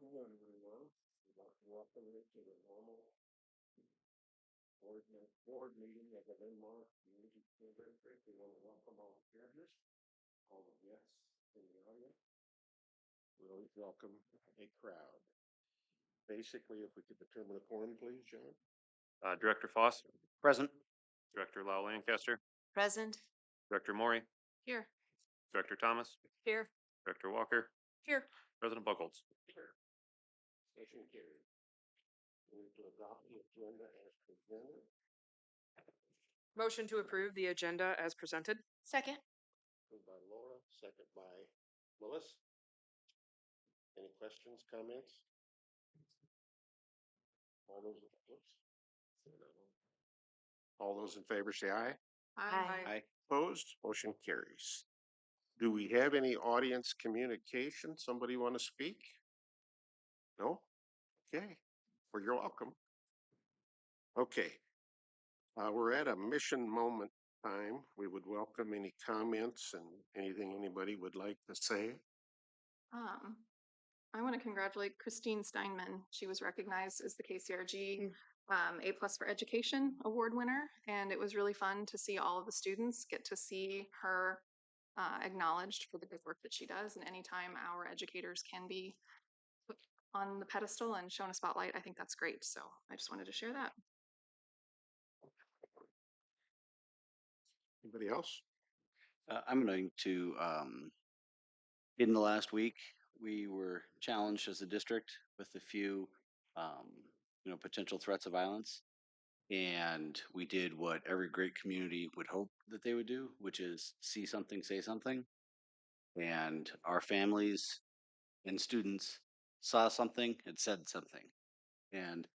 Hello, everyone. We'd like to welcome you to the normal board meeting of the Linn-Mar Community School District. We want to welcome all the visitors, all the guests in the audience. We always welcome a crowd. Basically, if we could determine a quorum, please, John. Director Foss, Present. Director Lau Lancaster, Present. Director Maury, Here. Director Thomas, Here. Director Walker, Here. President Buchholz. Here. Motion carried. Move to adopt the agenda as presented. Motion to approve the agenda as presented. Second. Moved by Laura, second by Melissa. Any questions, comments? All those in favor say aye. Aye. Opposed? Motion carries. Do we have any audience communication? Somebody want to speak? No? Okay. Well, you're welcome. Okay. We're at a mission moment time. We would welcome any comments and anything anybody would like to say. I want to congratulate Christine Steinman. She was recognized as the KCRG A+ for Education Award winner, and it was really fun to see all of the students get to see her acknowledged for the good work that she does. And anytime our educators can be put on the pedestal and shown a spotlight, I think that's great. So I just wanted to share that. Anybody else? I'm going to, in the last week, we were challenged as a district with a few, potential threats of violence. And we did what every great community would hope that they would do, which is see something, say something. And our families and students saw something and said something. And,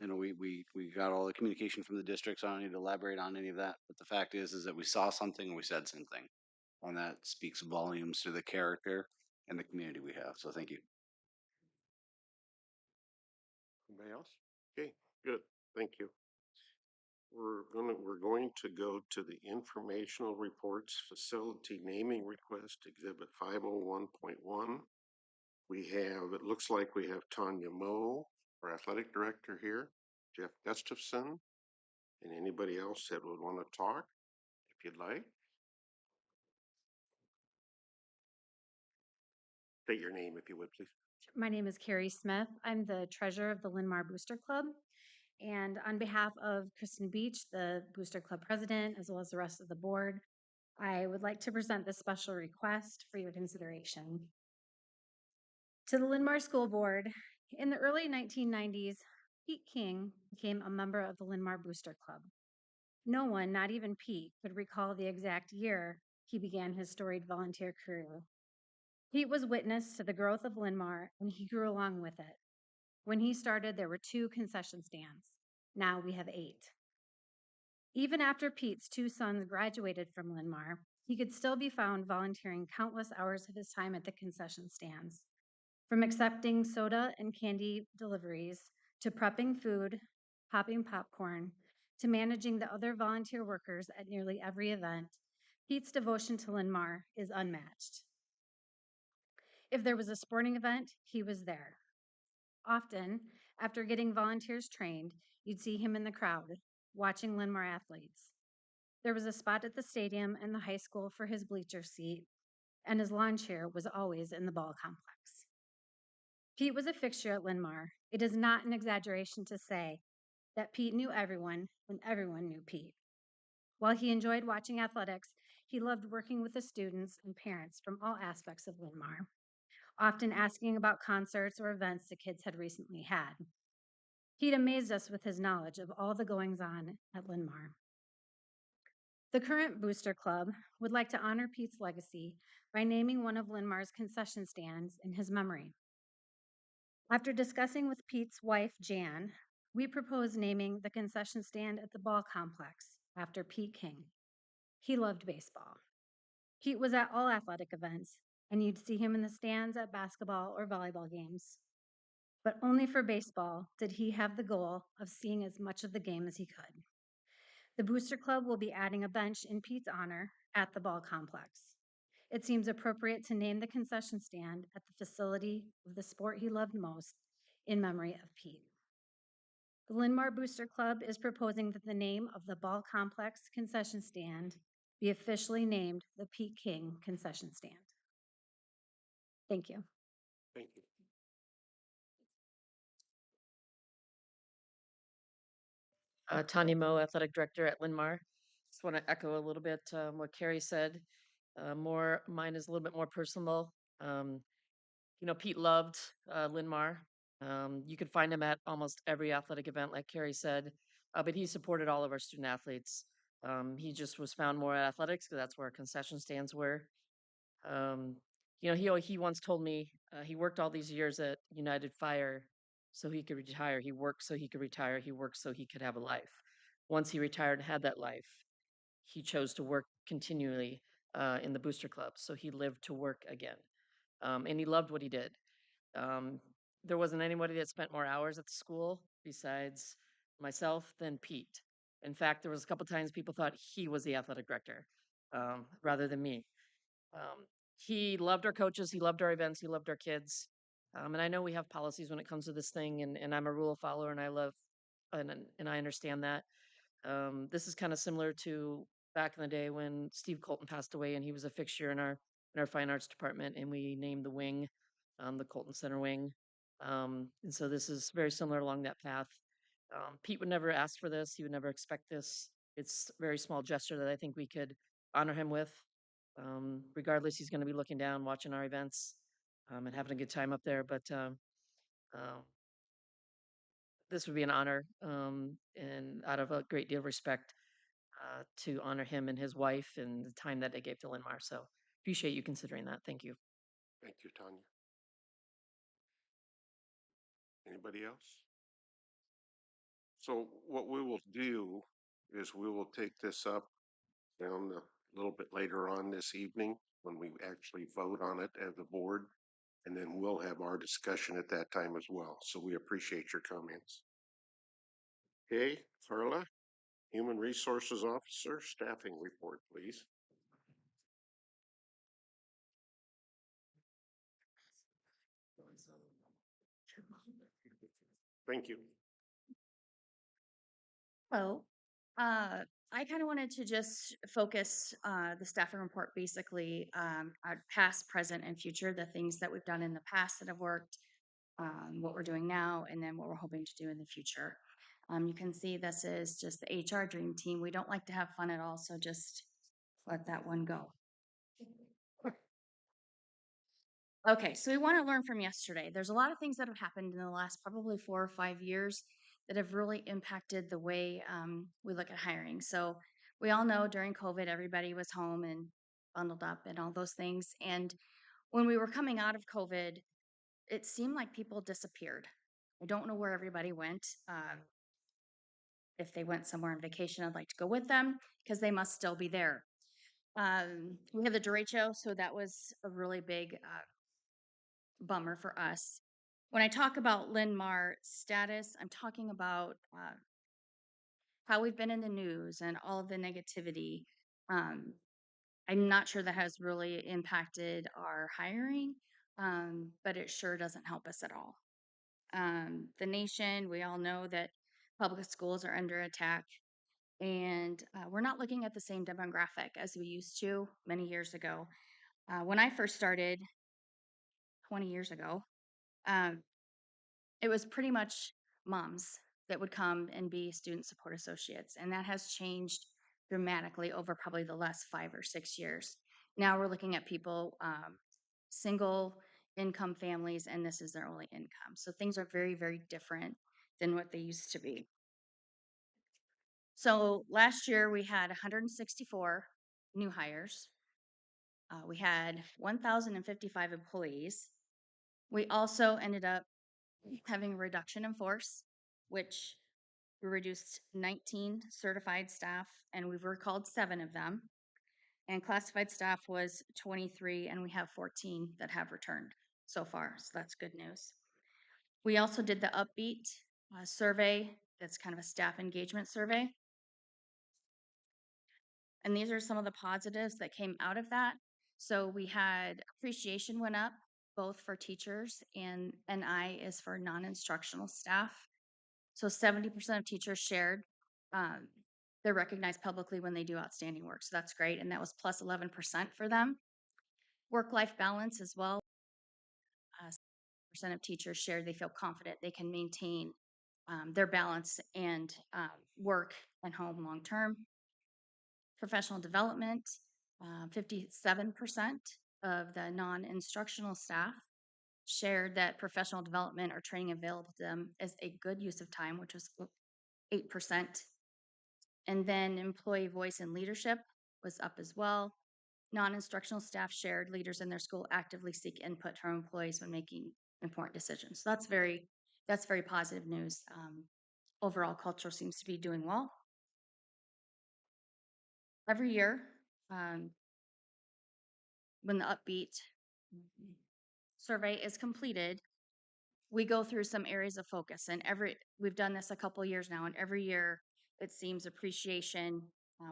we got all the communication from the district, so I don't need to elaborate on any of that. But the fact is that we saw something and we said something. And that speaks volumes to the character and the community we have. So thank you. Anybody else? Okay, good. Thank you. We're going to go to the informational reports facility naming request exhibit 501.1. We have, it looks like we have Tanya Moe, our athletic director here, Jeff Gustafson, and anybody else that would want to talk, if you'd like. State your name, if you would, please. My name is Carrie Smith. I'm the treasurer of the Linn-Mar Booster Club. And on behalf of Kristen Beach, the Booster Club president, as well as the rest of the board, I would like to present this special request for your consideration. To the Linn-Mar School Board, in the early 1990s, Pete King became a member of the Linn-Mar Booster Club. No one, not even Pete, could recall the exact year he began his storied volunteer career. Pete was witness to the growth of Linn-Mar, and he grew along with it. When he started, there were 2 concession stands. Now we have 8. Even after Pete's 2 sons graduated from Linn-Mar, he could still be found volunteering countless hours of his time at the concession stands. From accepting soda and candy deliveries, to prepping food, popping popcorn, to managing the other volunteer workers at nearly every event, Pete's devotion to Linn-Mar is unmatched. If there was a sporting event, he was there. Often, after getting volunteers trained, you'd see him in the crowd, watching Linn-Mar athletes. There was a spot at the stadium and the high school for his bleacher seat, and his lawn chair was always in the ball complex. Pete was a fixture at Linn-Mar. It is not an exaggeration to say that Pete knew everyone when everyone knew Pete. While he enjoyed watching athletics, he loved working with the students and parents from all aspects of Linn-Mar, often asking about concerts or events the kids had recently had. Pete amazed us with his knowledge of all the goings-on at Linn-Mar. The current Booster Club would like to honor Pete's legacy by naming one of Linn-Mar's concession stands in his memory. After discussing with Pete's wife, Jan, we proposed naming the concession stand at the ball complex after Pete King. He loved baseball. Pete was at all athletic events, and you'd see him in the stands at basketball or volleyball games. But only for baseball did he have the goal of seeing as much of the game as he could. The Booster Club will be adding a bench in Pete's honor at the ball complex. it seems appropriate to name the concession stand at the facility of the sport he loved most in memory of Pete. The Linn-Mar Booster Club is proposing that the name of the ball complex concession stand be officially named the Pete King Concession Stand. Thank you. Thank you. Tanya Moe, Athletic Director at Linn-Mar. Just want to echo a little bit what Carrie said. Mine is a little bit more personal. Pete loved Linn-Mar. You could find him at almost every athletic event, like Carrie said, but he supported all of our student athletes. He just was found more at athletics because that's where our concession stands were. He once told me he worked all these years at United Fire so he could retire. He worked so he could retire. He worked so he could have a life. Once he retired and had that life, he chose to work continually in the booster club. So he lived to work again. And he loved what he did. Um, there wasn't anybody that spent more hours at the school besides myself than Pete. In fact, there was a couple times people thought he was the athletic director rather than me. He loved our coaches, he loved our events, he loved our kids. And I know we have policies when it comes to this thing, and I'm a rule follower, and I love, and I understand that. This is kind of similar to back in the day when Steve Colton passed away, and he was a fixture in our fine arts department, and we named the wing, the Colton Center wing. And so this is very similar along that path. Pete would never ask for this; he would never expect this. It's a very small gesture that I think we could honor him with. Regardless, he's going to be looking down, watching our events, and having a good time up there. But uh, this would be an honor, and out of a great deal of respect to honor him and his wife and the time that they gave to Linn-Mar. So appreciate you considering that. Thank you. Thank you, Tanya. Anybody else? So what we will do is we will take this up down a little bit later on this evening when we actually vote on it as a board, and then we'll have our discussion at that time as well. So we appreciate your comments. Okay, Carla, Human Resources Officer, staffing report, please. Thank you. Well, I kind of wanted to just focus the staffing report basically our past, present, and future, the things that we've done in the past that have worked, what we're doing now, and then what we're hoping to do in the future. You can see this is just the HR dream team. We don't like to have fun at all, so just let that one go. Okay, so we want to learn from yesterday. There's a lot of things that have happened in the last probably 4 or 5 years that have really impacted the way we look at hiring. So we all know during COVID, everybody was home and bundled up and all those things. And when we were coming out of COVID, it seemed like people disappeared. I don't know where everybody went. If they went somewhere on vacation, I'd like to go with them because they must still be there. We had the derecho, so that was a really big bummer for us. When I talk about Linn-Mar status, I'm talking about how we've been in the news and all of the negativity. Um, I'm not sure that has really impacted our hiring, but it sure doesn't help us at all. The nation, we all know that public schools are under attack, and we're not looking at the same demographic as we used to many years ago. When I first started 20 years ago, um, it was pretty much moms that would come and be student support associates. And that has changed dramatically over probably the last 5 or 6 years. Now we're looking at people, single income families, and this is their only income. So things are very, very different than what they used to be. So last year we had 164 new hires. We had 1,055 employees. We also ended up having a reduction in force, which we reduced 19 certified staff and we've recalled 7 of them. And classified staff was 23 and we have 14 that have returned so far. So that's good news. We also did the Upbeat survey. That's kind of a staff engagement survey. And these are some of the positives that came out of that. So we had appreciation went up both for teachers and NI is for non-instructional staff. So 70% of teachers shared they're recognized publicly when they do outstanding work. So that's great. And that was plus 11% for them. Work-life balance as well. Percent of teachers shared they feel confident they can maintain their balance and work and home long term. Professional development, 57% of the non-instructional staff shared that professional development or training available to them is a good use of time, which was 8%. And then employee voice and leadership was up as well. Non-instructional staff shared leaders in their school actively seek input from employees when making important decisions. So that's very positive news. Overall culture seems to be doing well. Every year, when the Upbeat survey is completed, we go through some areas of focus, and we've done this a couple years now, and every year it seems appreciation,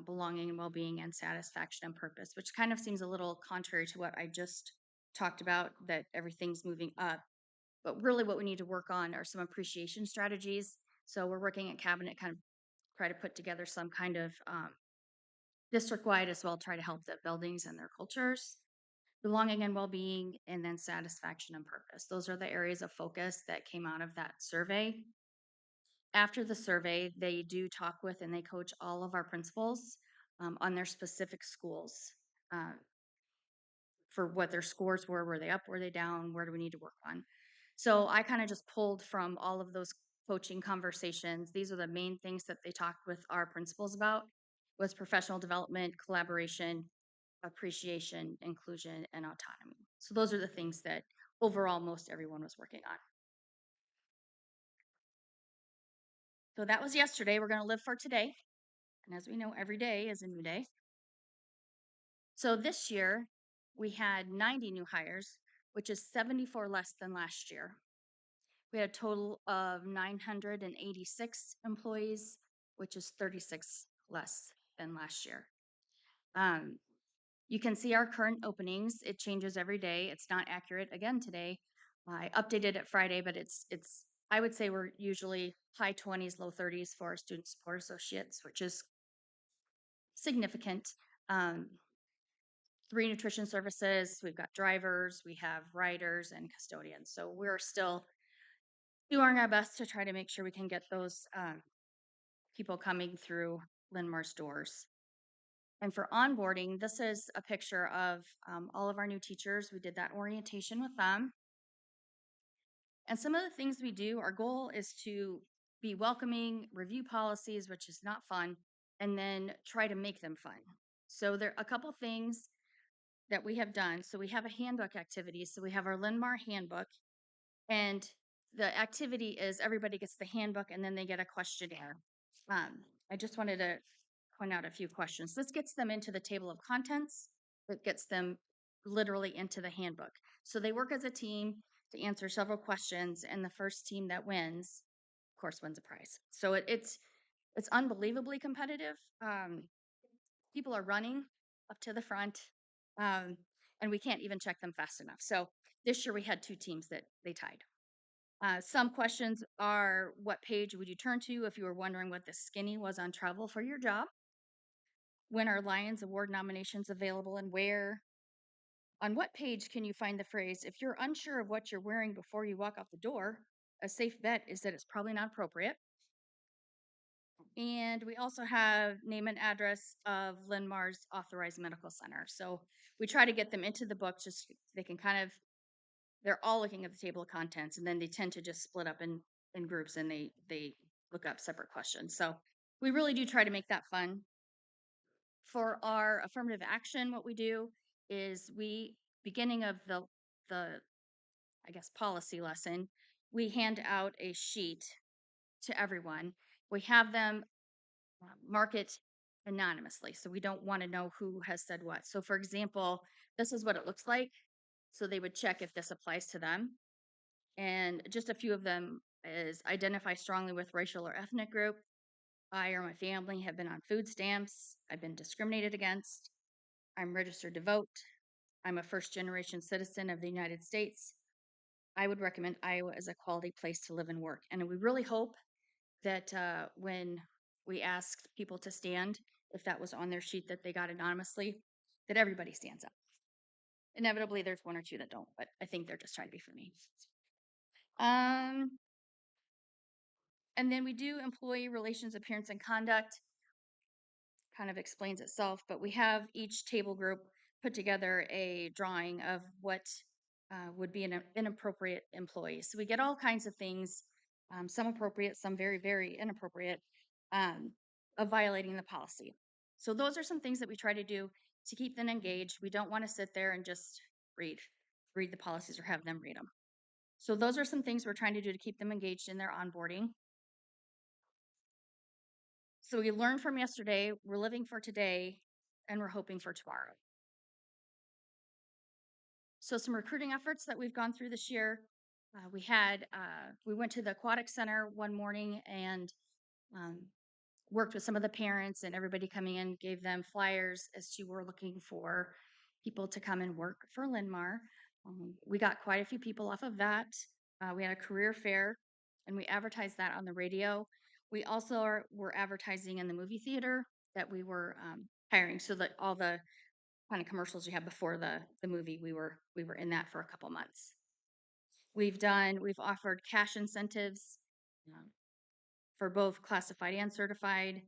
belonging and well-being, and satisfaction and purpose, which kind of seems a little contrary to what I just talked about, that everything's moving up. But really what we need to work on are some appreciation strategies. So we're working at cabinet, kind of try to put together some kind of district-wide as well, try to help the buildings and their cultures. Belonging and well-being, and then satisfaction and purpose. Those are the areas of focus that came out of that survey. After the survey, they do talk with and they coach all of our principals on their specific schools for what their scores were they up, were they down, where do we need to work on. So I kind of just pulled from all of those coaching conversations. These are the main things that they talked with our principals about, was professional development, collaboration, appreciation, inclusion, and autonomy. So those are the things that overall most everyone was working on. So that was yesterday. We're going to live for today. And as we know, every day is a new day. So this year, we had 90 new hires, which is 74 less than last year. We had a total of 986 employees, which is 36 less than last year. You can see our current openings. It changes every day. It's not accurate again today. I updated it Friday, but it's I would say we're usually high 20s, low 30s for our student support associates, which is significant. 3 nutrition services, we've got drivers, we have riders and custodians. So we're still doing our best to try to make sure we can get those people coming through Linn-Mar's doors. And for onboarding, this is a picture of all of our new teachers. We did that orientation with them. And some of the things we do, our goal is to be welcoming, review policies, which is not fun, and then try to make them fun. So there are a couple things that we have done. So we have a handbook activity. So we have our Linn-Mar handbook, and the activity is everybody gets the handbook and then they get a questionnaire. I just wanted to point out a few questions. This gets them into the table of contents. It gets them literally into the handbook. So they work as a team to answer several questions, and the first team that wins, of course, wins a prize. So it's unbelievably competitive. People are running up to the front, and we can't even check them fast enough. So this year we had 2 teams that they tied. Some questions are, what page would you turn to if you were wondering what the skinny was on travel for your job? When are Lions Award nominations available and where? On what page can you find the phrase, if you're unsure of what you're wearing before you walk out the door, a safe bet is that it's probably not appropriate. And we also have name and address of Linn-Mar's authorized medical center. So we try to get them into the book, just they can kind of, they're all looking at the table of contents, and then they tend to just split up in groups and they look up separate questions. So we really do try to make that fun. For our affirmative action, what we do is beginning of the I guess policy lesson, we hand out a sheet to everyone. We have them mark it anonymously, so we don't want to know who has said what. So for example, this is what it looks like. So they would check if this applies to them. And just a few of them is identify strongly with racial or ethnic group. I or my family have been on food stamps. I've been discriminated against. I'm registered to vote. I'm a first-generation citizen of the United States. I would recommend Iowa as a quality place to live and work. And we really hope that when we ask people to stand, if that was on their sheet that they got anonymously, that everybody stands up. Inevitably, there's one or two that don't, but I think they're just trying to be funny. And then we do employee relations, appearance, and conduct. Kind of explains itself, but we have each table group put together a drawing of what would be an inappropriate employee. So we get all kinds of things, some appropriate, some very, very inappropriate, of violating the policy. So those are some things that we try to do to keep them engaged. We don't want to sit there and just read the policies or have them read them. So those are some things we're trying to do to keep them engaged in their onboarding. So we learned from yesterday, we're living for today, and we're hoping for tomorrow. So some recruiting efforts that we've gone through this year. We went to the aquatic center one morning and um, worked with some of the parents, and everybody coming in gave them flyers as to we're looking for people to come and work for Linn-Mar. We got quite a few people off of that. We had a career fair, and we advertised that on the radio. We also were advertising in the movie theater that we were hiring, so that all the kind of commercials you had before the movie, we were in that for a couple months. We've offered cash incentives for both classified and certified.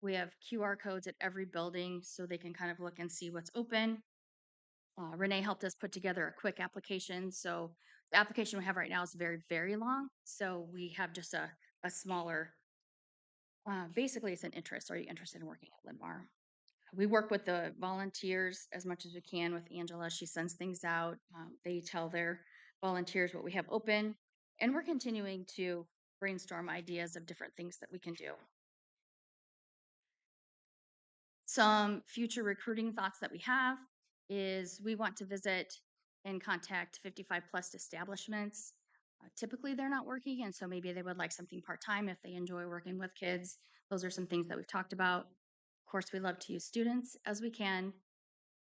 We have QR codes at every building so they can kind of look and see what's open. Renee helped us put together a quick application. So the application we have right now is very, very long. So we have just a smaller, basically it's an interest. Are you interested in working at Linn-Mar? We work with the volunteers as much as we can with Angela. She sends things out. They tell their volunteers what we have open. And we're continuing to brainstorm ideas of different things that we can do. Some future recruiting thoughts that we have is we want to visit and contact 55 plus establishments. Typically, they're not working, and so maybe they would like something part-time if they enjoy working with kids. Those are some things that we've talked about. Of course, we love to use students as we can.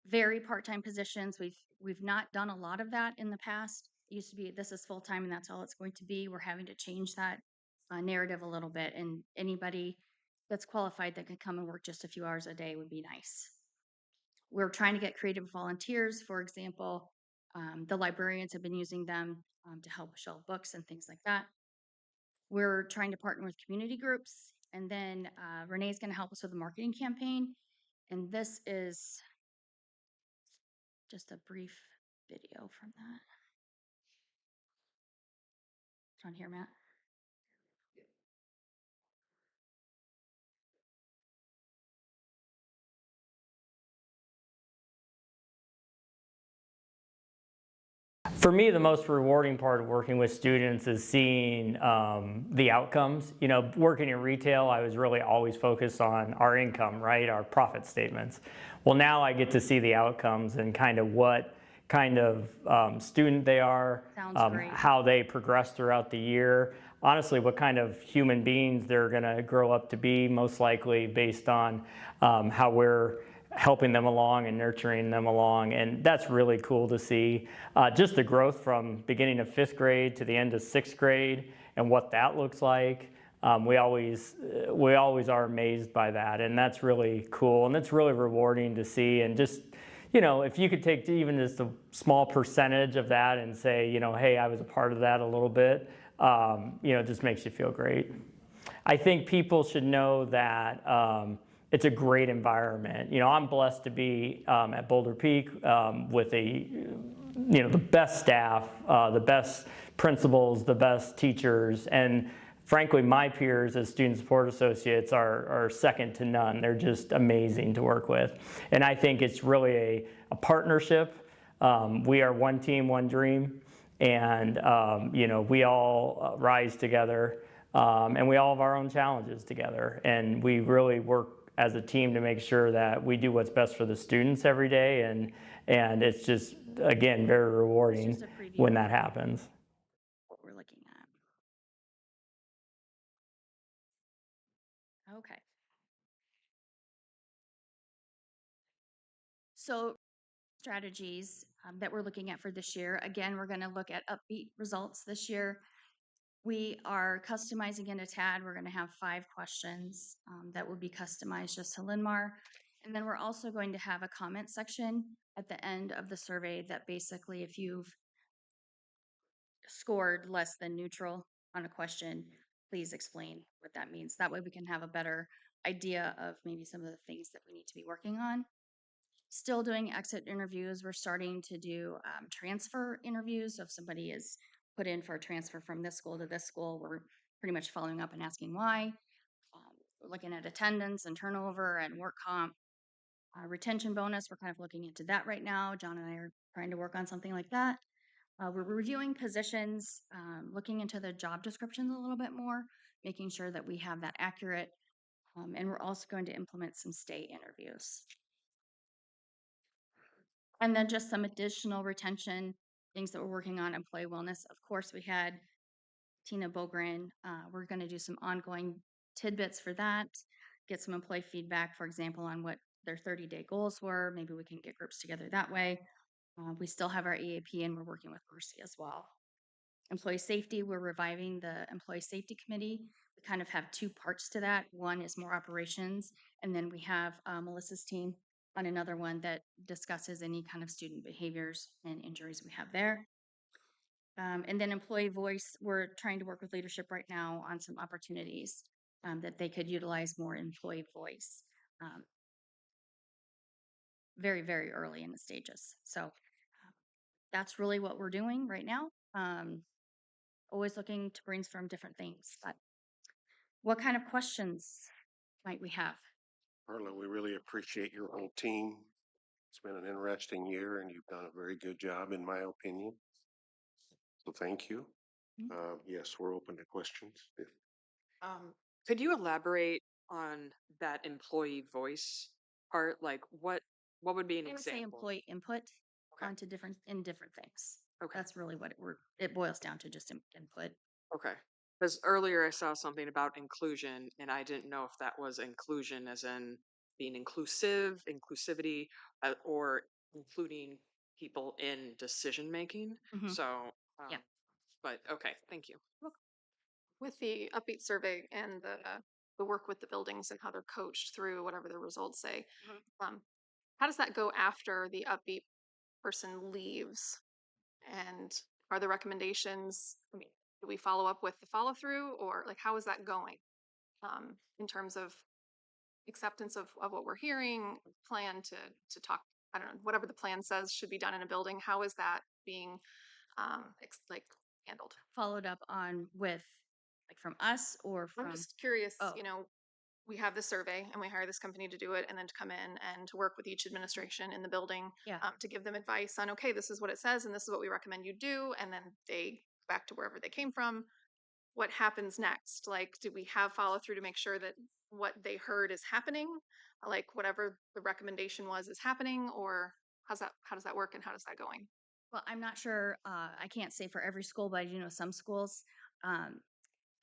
Very part-time positions. We've not done a lot of that in the past. It used to be this is full-time and that's all it's going to be. We're having to change that narrative a little bit, and anybody that's qualified that can come and work just a few hours a day would be nice. We're trying to get creative volunteers. For example, the librarians have been using them to help shelve books and things like that. We're trying to partner with community groups, and then Renee's going to help us with the marketing campaign. And this is just a brief video from that. It's on here, Matt. For me, the most rewarding part of working with students is seeing the outcomes. You know, working in retail, I was really always focused on our income, right? Our profit statements. Well, now I get to see the outcomes and kind of what kind of student they are, Great. how they progress throughout the year. Honestly, what kind of human beings they're going to grow up to be, most likely based on how we're helping them along and nurturing them along. And that's really cool to see. Just the growth from beginning of 5th grade to the end of 6th grade and what that looks like. We always are amazed by that, and that's really cool, and it's really rewarding to see. And just, you know, if you could take even just a small percentage of that and say, you know, hey, I was a part of that a little bit, you know, it just makes you feel great. I think people should know that it's a great environment. You know, I'm blessed to be at Boulder Peak with the best staff, the best principals, the best teachers, and frankly, my peers as student support associates are second to none. They're just amazing to work with. And I think it's really a partnership. We are one team, one dream, and you know, we all rise together, and we all have our own challenges together, and we really work as a team to make sure that we do what's best for the students every day, and it's just, again, very rewarding when that happens. What we're looking at. Okay. So strategies that we're looking at for this year. Again, we're going to look at upbeat results this year. We are customizing it a tad. We're going to have 5 questions that will be customized just to Linn-Mar. And then we're also going to have a comment section at the end of the survey that basically, if you've scored less than neutral on a question, please explain what that means. That way we can have a better idea of maybe some of the things that we need to be working on. Still doing exit interviews. We're starting to do transfer interviews. So if somebody is put in for a transfer from this school to this school, we're pretty much following up and asking why. We're looking at attendance and turnover and work comp. Retention bonus, we're kind of looking into that right now. John and I are trying to work on something like that. We're reviewing positions, looking into the job descriptions a little bit more, making sure that we have that accurate. And we're also going to implement some state interviews. And then just some additional retention things that we're working on, employee wellness. Of course, we had Tina Bogren. We're going to do some ongoing tidbits for that, get some employee feedback, for example, on what their 30-day goals were. Maybe we can get groups together that way. We still have our EAP and we're working with Mercy as well. Employee safety, we're reviving the employee safety committee. We kind of have 2 parts to that. One is more operations, and then we have Melissa's team on another one that discusses any kind of student behaviors and injuries we have there. And then employee voice, we're trying to work with leadership right now on some opportunities that they could utilize more employee voice very, very early in the stages. So that's really what we're doing right now. Always looking to brainstorm different things. But what kind of questions might we have? Carla, we really appreciate your whole team. It's been an interesting year and you've done a very good job in my opinion. So thank you. Yes, we're open to questions. Could you elaborate on that employee voice part? Like what would be an I would say example? employee input Okay. onto different things. Okay. That's really what it boils down to, just input. Okay. Because earlier I saw something about inclusion, and I didn't know if that was inclusion as in being inclusive, inclusivity, or including people in decision making. Mhm. So, Yeah. but okay, thank you. With the upbeat survey and the work with the buildings and how they're coached through whatever the results say, how does that go after the upbeat person leaves? And are the recommendations, I mean, do we follow up with the follow through, or like how is that going in terms of acceptance of what we're hearing, plan to talk, I don't know, whatever the plan says should be done in a building, how is that being like handled? Followed up on with like from us or from I'm just curious, Oh. you know, we have this survey and we hire this company to do it and then to come in and to work with each administration in the building Yeah. to give them advice on, okay, this is what it says and this is what we recommend you do. And then they go back to wherever they came from. What happens next? Like, do we have follow through to make sure that what they heard is happening? Like whatever the recommendation was is happening, or how does that work and how does that going? Well, I'm not sure. I can't say for every school, but I do know some schools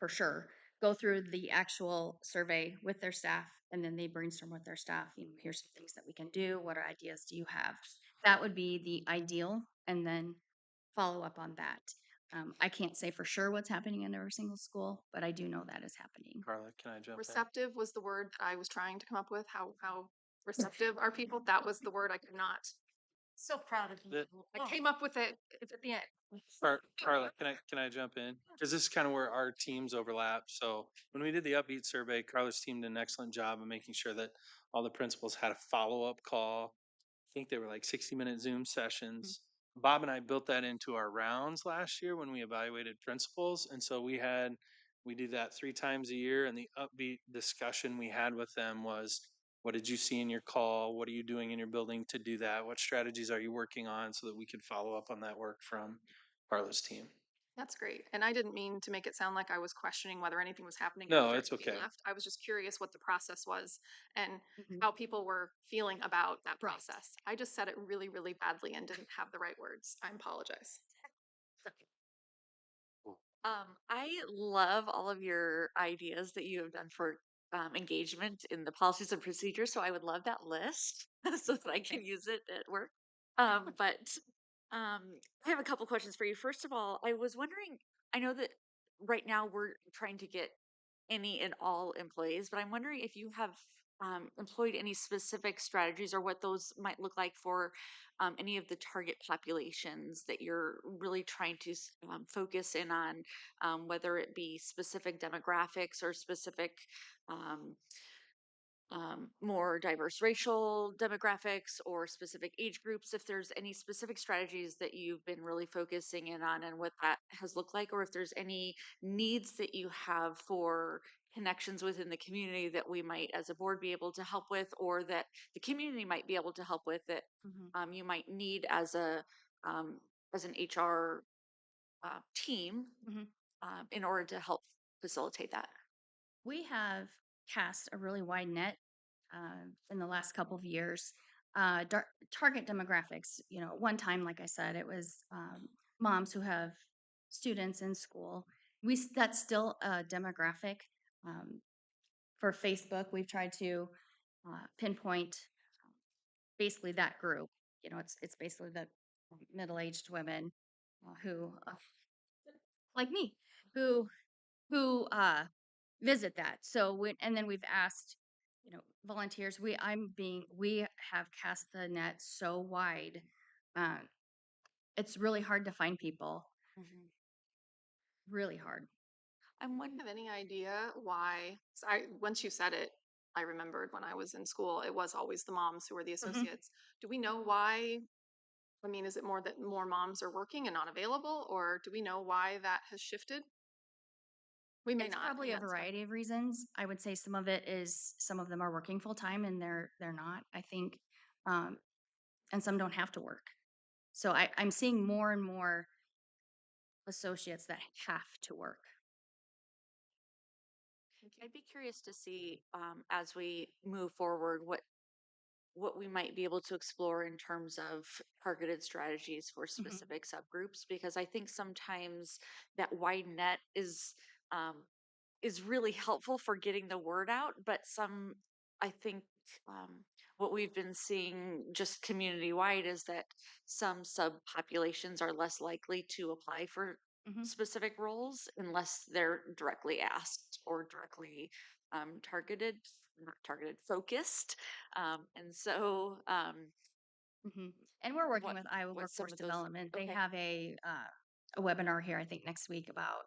for sure go through the actual survey with their staff and then they brainstorm with their staff. You know, here's some things that we can do. What ideas do you have? That would be the ideal, and then follow up on that. I can't say for sure what's happening in every single school, but I do know that is happening. Carla, can I jump in? Receptive was the word I was trying to come up with. How receptive are people? That was the word I could not. So proud of you. I came up with it at the end. Carla, can I jump in? Because this is kind of where our teams overlap. So when we did the upbeat survey, Carla's team did an excellent job of making sure that all the principals had a follow-up call. I think they were like 60-minute Zoom sessions. Bob and I built that into our rounds last year when we evaluated principals. And so we do that 3 times a year. And the upbeat discussion we had with them was, what did you see in your call? What are you doing in your building to do that? What strategies are you working on so that we could follow up on that work from Carla's team? That's great. And I didn't mean to make it sound like I was questioning whether anything was happening No, after it's everybody okay. left. I was just curious what the process was and Mhm. how people were feeling about that Right. process. I just said it really, really badly and didn't have the right words. I apologize. I love all of your ideas that you have done for engagement in the policies and procedures. So I would love that list so that I can use it at work. But I have a couple questions for you. First of all, I was wondering, I know that right now we're trying to get any and all employees, but I'm wondering if you have employed any specific strategies or what those might look like for any of the target populations that you're really trying to focus in on, whether it be specific demographics or specific um, more diverse racial demographics or specific age groups, if there's any specific strategies that you've been really focusing in on and what that has looked like, or if there's any needs that you have for connections within the community that we might as a board be able to help with, or that the community might be able to help with that you might need um, as an HR team Mhm. in order to help facilitate that. We have cast a really wide net in the last couple of years. Target demographics, at one time, like I said, it was moms who have students in school. That's still a demographic. Um, for Facebook, we've tried to pinpoint basically that group. It's basically the middle-aged women who, like me, who visit that. So and then we've asked, volunteers. We have cast the net so wide. Um, it's really hard to find people. Really hard. I'm Do you have any idea why? 'Cause once you said it, I remembered when I was in school, it was always the moms who were the associates. Do we know why? I mean, is it more that more moms are working and not available, or do we know why that has shifted? We may It's not. probably And a that's fine. variety of reasons. I would say some of it is some of them are working full time and they're not. I think, um, and some don't have to work. So I'm seeing more and more associates that have to work. I'd be curious to see as we move forward what we might be able to explore in terms of targeted strategies for specific subgroups, because I think sometimes that wide net um, is really helpful for getting the word out, but I think um, what we've been seeing just community wide is that some subpopulations are less likely to apply for specific roles unless they're directly asked or directly targeted, not targeted, focused. And so, And we're working what with Iowa what some Workforce of those? Development. They Okay, have a webinar here, I think, next week about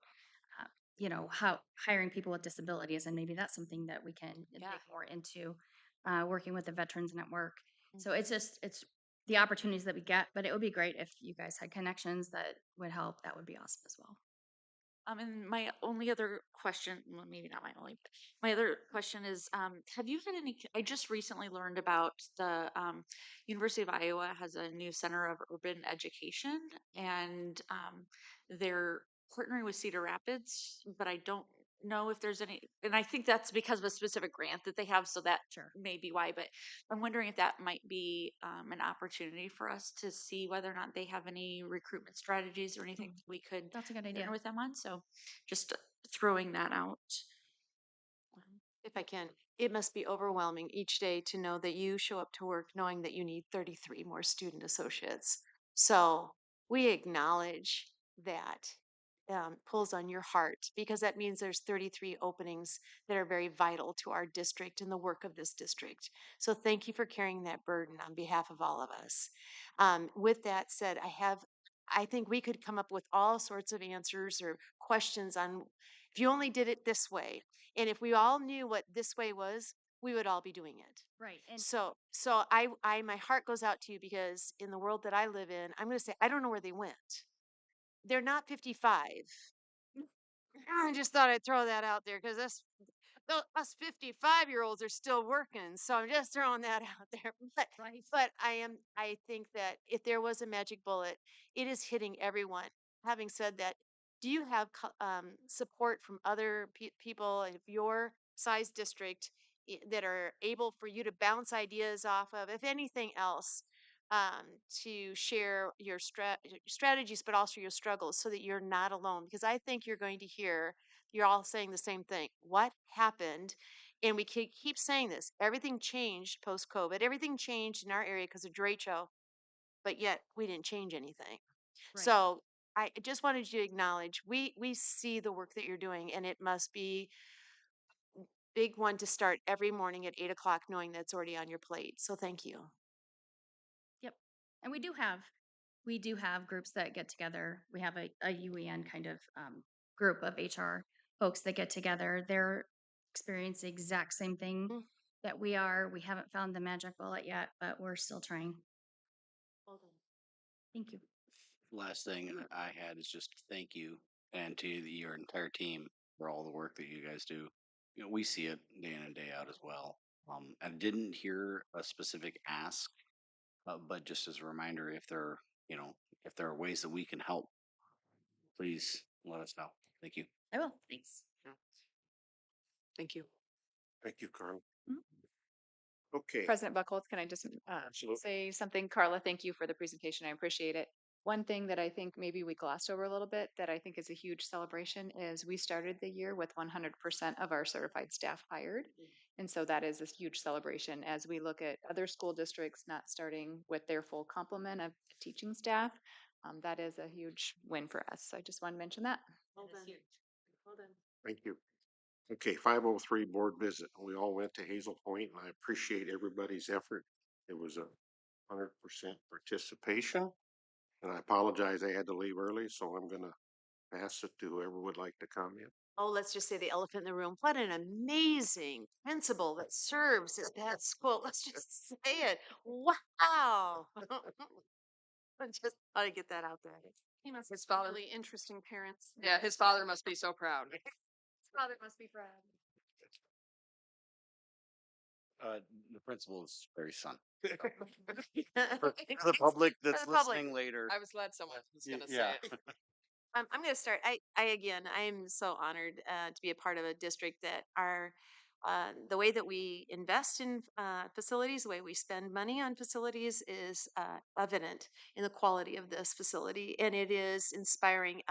how hiring people with disabilities, and maybe that's something that we can yeah. dig more into. Working with the Veterans Network. So Mhm. it's the opportunities that we get, but it would be great if you guys had connections that would help. That would be awesome as well. And my only other question, well, maybe not my only, but my other question is, have you had any, I just recently learned about the University of Iowa has a new Center of Urban Education, and they're partnering with Cedar Rapids, but I don't know if there's any, and I think that's because of a specific grant that they have, so that Sure. may be why, but I'm wondering if that might be an opportunity for us to see whether or not they have any recruitment strategies or anything that we could That's a good idea. partner with them on. So just throwing that out. If I can, it must be overwhelming each day to know that you show up to work knowing that you need 33 more student associates. So we acknowledge that pulls on your heart because that means there's 33 openings that are very vital to our district and the work of this district. So thank you for carrying that burden on behalf of all of us. With that said, I think we could come up with all sorts of answers or questions on if you only did it this way. And if we all knew what this way was, we would all be doing it. Right. And My heart goes out to you because in the world that I live in, I'm going to say, I don't know where they went. They're not 55. I just thought I'd throw that out there because us 55-year-olds are still working. So I'm just throwing that out there. right. But I think that if there was a magic bullet, it is hitting everyone. Having said that, do you have support from other people of your size district that are able for you to bounce ideas off of, if anything else, to share your strategies, but also your struggles so that you're not alone? Because I think you're going to hear you're all saying the same thing. What happened? And we keep saying this. Everything changed post COVID. Everything changed in our area because of derecho. but yet we didn't change anything. Right. So I just wanted you to acknowledge we see the work that you're doing, and it must be big one to start every morning at 8 o'clock, knowing that's already on your plate. So thank you. Yep. And we do have groups that get together. We have a UEN kind of group of HR folks that get together. They're experiencing the exact same thing Mm. that we are. We haven't found the magic bullet yet, but we're still trying. Well done. Thank you. Last thing I had is just thank you and to your entire team for all the work that you guys do. You know, we see it day in and day out as well. I didn't hear a specific ask, but just as a reminder, if there are ways that we can help, please let us know. Thank you. I will. Thanks. Thank you. Thank you, Carl. Mhm. Okay. President Buckholz, can I just Absolutely. say something? Carla, thank you for the presentation. I appreciate it. One thing that I think maybe we glossed over a little bit that I think is a huge celebration is we started the year with 100% of our certified staff hired. And so that is a huge celebration as we look at other school districts not starting with their full complement of teaching staff. That is a huge win for us. So I just want to mention that. Well done. Well done. Thank you. Okay, 503 board visit. We all went to Hazel Point, and I appreciate everybody's effort. It was 100% participation. And I apologize I had to leave early, so I'm gonna pass it to whoever would like to comment. Oh, let's just say the elephant in the room. What an amazing principal that serves at that school. Let's just say it. Wow. I just thought I'd get that out there. He must His have father- really interesting parents. Yeah, his father must be so proud. His father must be proud. The principal is very son. For For the public that's the public. listening later. I was glad someone was going to say Yeah. it. I'm going to start. Again, I'm so honored to be a part of a district that the way that we invest in facilities, the way we spend money on facilities is evident in the quality of this facility, and it is inspiring.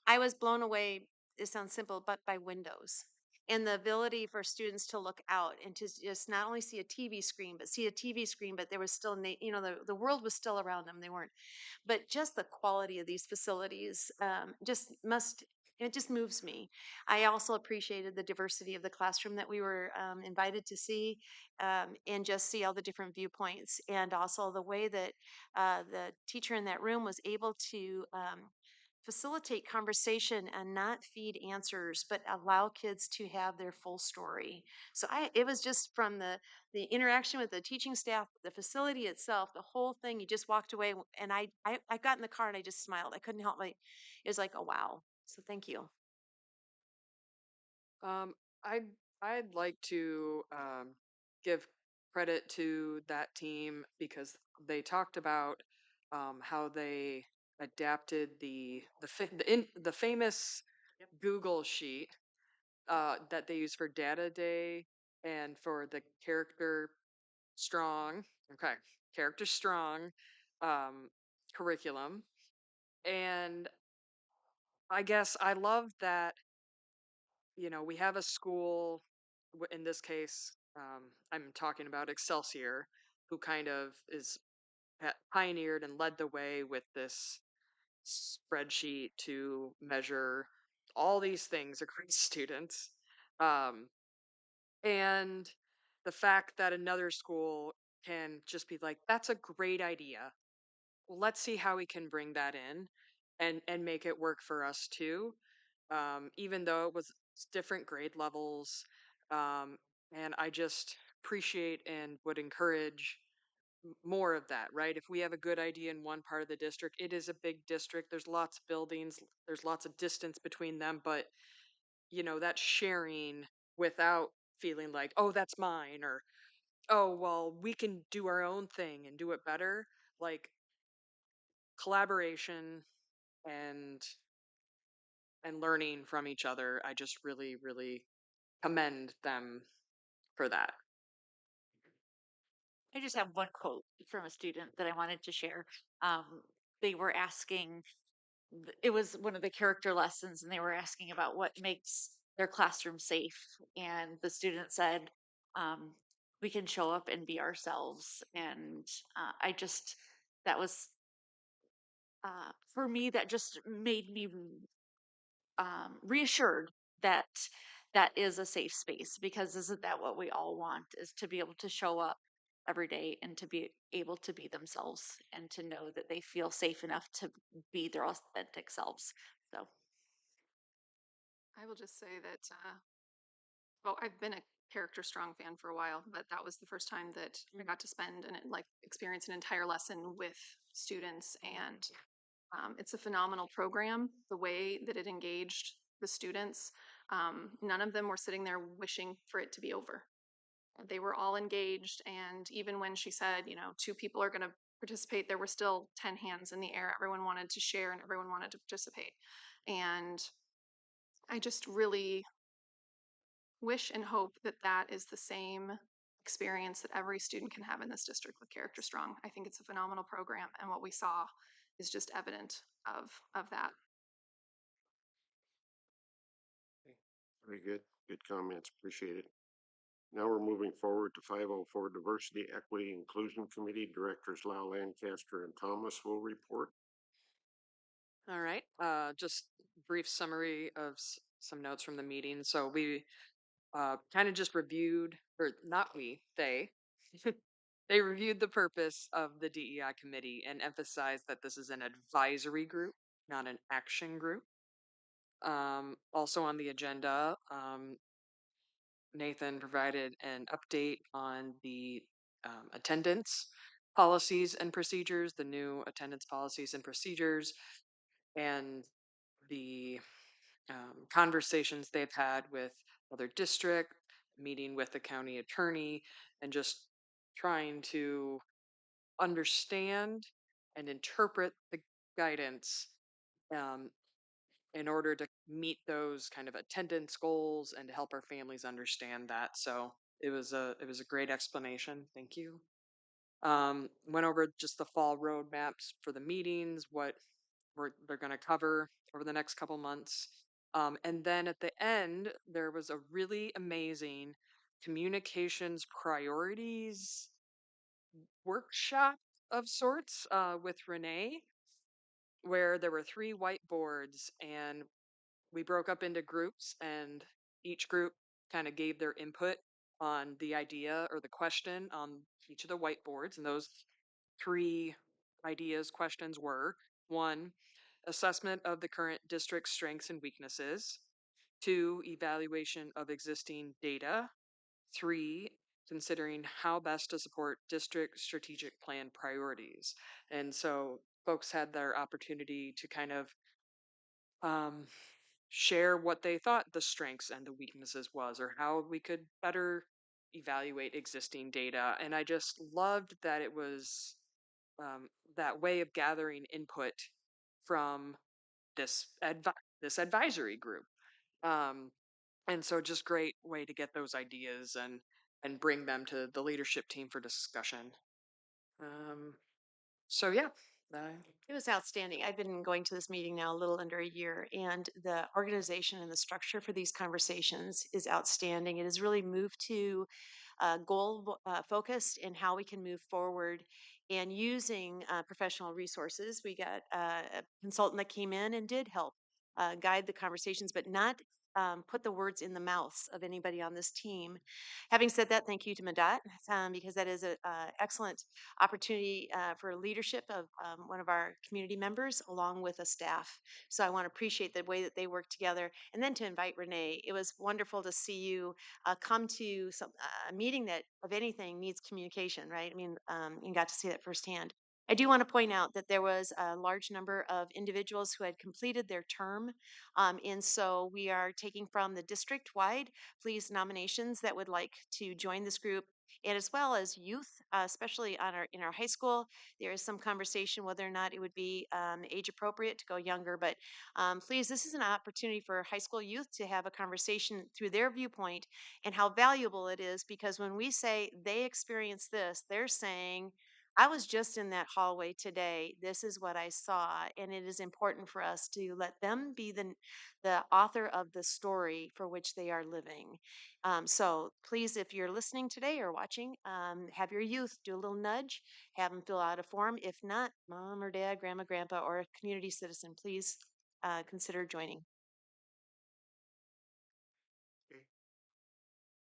I was blown away. It sounds simple, but by windows and the ability for students to look out and to just not only see a TV screen, but see a TV screen, but there was still, the world was still around them. They weren't, but just the quality of these facilities it just moves me. I also appreciated the diversity of the classroom that we were invited to see, and just see all the different viewpoints, and also the way that the teacher in that room was able to facilitate conversation and not feed answers, but allow kids to have their full story. So it was just from the interaction with the teaching staff, the facility itself, the whole thing. You just walked away, and I got in the car and I just smiled. I couldn't help it was like, oh wow. So thank you. I'd like to give credit to that team because they talked about how they adapted the famous Google sheet that they use for data day and for the character strong, okay, character strong um, curriculum. And I guess I love that, we have a school, in this case, I'm talking about Excelsior, who kind of pioneered and led the way with this spreadsheet to measure all these things across students. Um, and the fact that another school can just be like, that's a great idea. Well, let's see how we can bring that in and make it work for us too. Even though it was different grade levels. Um, and I just appreciate and would encourage more of that, right? If we have a good idea in one part of the district, it is a big district. There's lots of buildings, there's lots of distance between them, but that sharing without feeling like, oh, that's mine, or oh, well, we can do our own thing and do it better. Like collaboration and learning from each other. I just really, really commend them for that. I just have one quote from a student that I wanted to share. Um, they were asking, it was one of the character lessons, and they were asking about what makes their classroom safe. And the student said, we can show up and be ourselves. And I just, that was for me, that just made me reassured that that is a safe space, because isn't that what we all want, is to be able to show up every day and to be able to be themselves and to know that they feel safe enough to be their authentic selves. So I will just say that, well, I've been a Character Strong fan for a while, but that was the first time that I got to spend and like experience an entire lesson with students. And it's a phenomenal program. The way that it engaged the students, none of them were sitting there wishing for it to be over. They were all engaged. And even when she said, you know, 2 people are going to participate, there were still 10 hands in the air. Everyone wanted to share and everyone wanted to participate. And I just really wish and hope that that is the same experience that every student can have in this district with Character Strong. I think it's a phenomenal program, and what we saw is just evident of that. Very good. Good comments. Appreciate it. Now we're moving forward to 504 Diversity, Equity, Inclusion Committee. Directors Lau, Lancaster, and Thomas will report. All right. Just brief summary of some notes from the meeting. So we kind of just reviewed, or not we, they. They reviewed the purpose of the DEI committee and emphasized that this is an advisory group, not an action group. Also on the agenda, Nathan provided an update on the attendance policies and procedures, the new attendance policies and procedures, and the conversations they've had with other district, meeting with the county attorney, and just trying to understand and interpret the guidance um, in order to meet those kind of attendance goals and to help our families understand that. So it was a great explanation. Thank you. Went over just the fall roadmaps for the meetings, what they're going to cover over the next couple months. And then at the end, there was a really amazing communications priorities workshop of sorts with Renee, where there were 3 whiteboards and we broke up into groups, and each group kind of gave their input on the idea or the question on each of the whiteboards. And those 3 questions were: 1, assessment of the current district strengths and weaknesses; 2, evaluation of existing data; 3, considering how best to support district strategic plan priorities. And so folks had their opportunity to kind of um, share what they thought the strengths and the weaknesses was, or how we could better evaluate existing data. And I just loved that it was that way of gathering input from this advisory group. Um, and so just great way to get those ideas and bring them to the leadership team for discussion. So yeah, I It was outstanding. I've been going to this meeting now a little under a year, and the organization and the structure for these conversations is outstanding. It has really moved to goal focused in how we can move forward and using professional resources. We got a consultant that came in and did help guide the conversations, but not put the words in the mouths of anybody on this team. Having said that, thank you to Madat, because that is an excellent opportunity for leadership of one of our community members along with a staff. So I want to appreciate the way that they work together. And then to invite Renee, it was wonderful to see you come to a meeting that, of anything, needs communication, right? I mean, you got to see that firsthand. I do want to point out that there was a large number of individuals who had completed their term. And so we are taking from the district-wide, please, nominations that would like to join this group, and as well as youth, especially in our high school. There is some conversation whether or not it would be age appropriate to go younger, but please, this is an opportunity for high school youth to have a conversation through their viewpoint and how valuable it is, because when we say they experience this, they're saying, I was just in that hallway today. This is what I saw, and it is important for us to let them be the author of the story for which they are living. So please, if you're listening today or watching, have your youth do a little nudge, have them fill out a form. If not, mom or dad, grandma, grandpa, or a community citizen, please consider joining. Okay.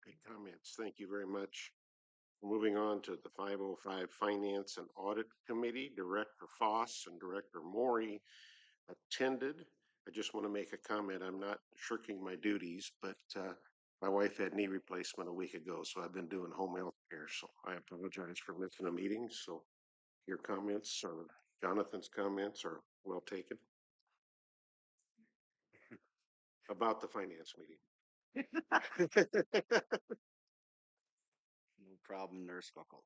Great comments. Thank you very much. Moving on to the 505 Finance and Audit Committee, Director Foss and Director Maury attended. I just want to make a comment. I'm not shirking my duties, but my wife had knee replacement a week ago, so I've been doing home health care. So I apologize for missing a meeting. So your comments or Jonathan's comments are well taken about the finance meeting. No problem, Nurse Buckle.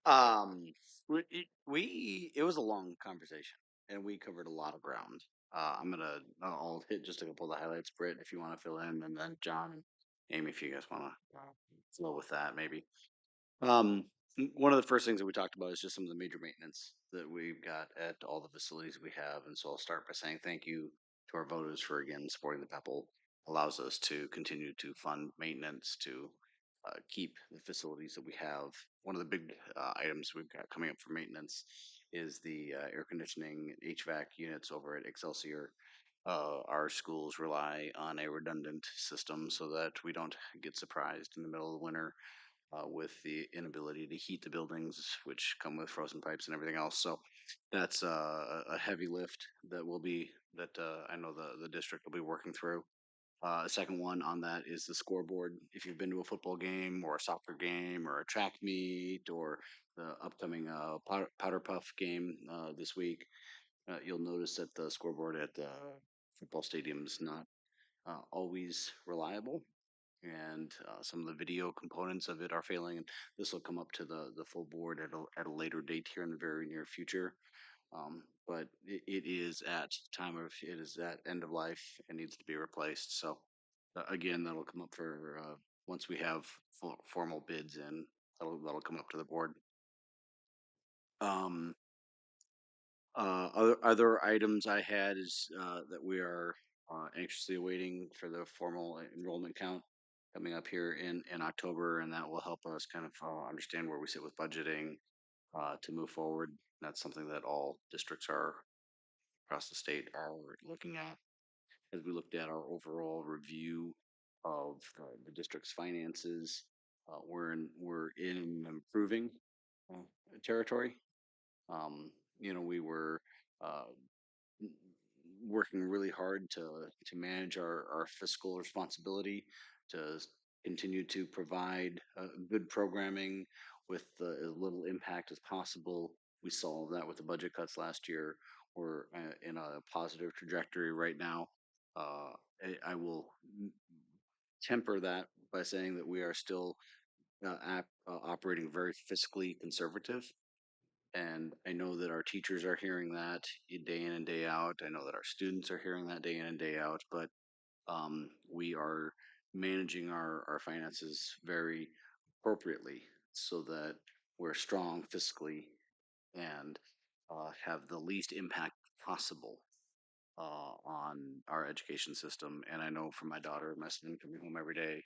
Um, it was a long conversation, and we covered a lot of ground. I'll hit just a couple of the highlights, Britt, if you want to fill in, and then John and Amy, if you guys want to flow with that, maybe. Um, One of the first things that we talked about is just some of the major maintenance that we've got at all the facilities we have, and so I'll start by saying thank you to our voters for again supporting the PEPAL. Allows us to continue to fund maintenance to keep the facilities that we have. One of the big items we've got coming up for maintenance is the air conditioning HVAC units over at Excelsior. Our schools rely on a redundant system so that we don't get surprised in the middle of the winter with the inability to heat the buildings, which come with frozen pipes and everything else. So that's a heavy lift that I know the district will be working through. The second one on that is the scoreboard. If you've been to a football game or a soccer game or a track meet or the upcoming powder puff game this week, you'll notice that the scoreboard at the football stadium is not always reliable, and some of the video components of it are failing. And this will come up to the full board at a later date here in the very near future. But it is at it is at end of life and needs to be replaced. So again, that'll come up for once we have formal bids in. That'll come up to the board. Um, other items I had is that we are anxiously awaiting for the formal enrollment count coming up here in October, and that will help us kind of understand where we sit with budgeting to move forward. That's something that all districts are across the state are looking at. As we looked at our overall review of the district's finances, we're in improving territory. We were uh, working really hard to manage our fiscal responsibility, to continue to provide good programming with as little impact as possible. We saw that with the budget cuts last year. We're in a positive trajectory right now. I will temper that by saying that we are still operating very fiscally conservative. And I know that our teachers are hearing that day in and day out. I know that our students are hearing that day in and day out, but we are managing our finances very appropriately so that we're strong fiscally and have the least impact possible on our education system. And I know from my daughter and my son coming home every day,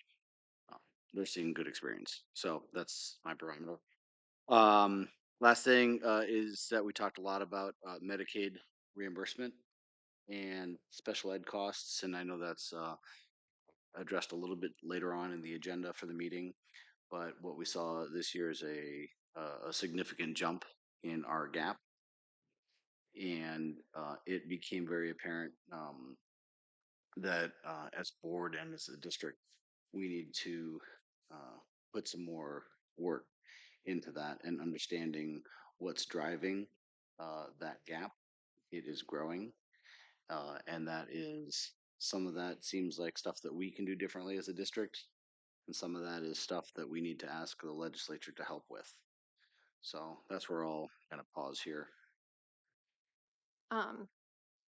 uh, they're seeing good experience. So that's my barometer. Um, Last thing is that we talked a lot about Medicaid reimbursement and special ed costs, and I know that's addressed a little bit later on in the agenda for the meeting. But what we saw this year is a significant jump in our gap, and it became very apparent that as a board and as a district, we need to uh, put some more work into that and understanding what's driving that gap. It is growing, and that is some of that seems like stuff that we can do differently as a district, and some of that is stuff that we need to ask the legislature to help with. So that's where I'll kind of pause here. Um,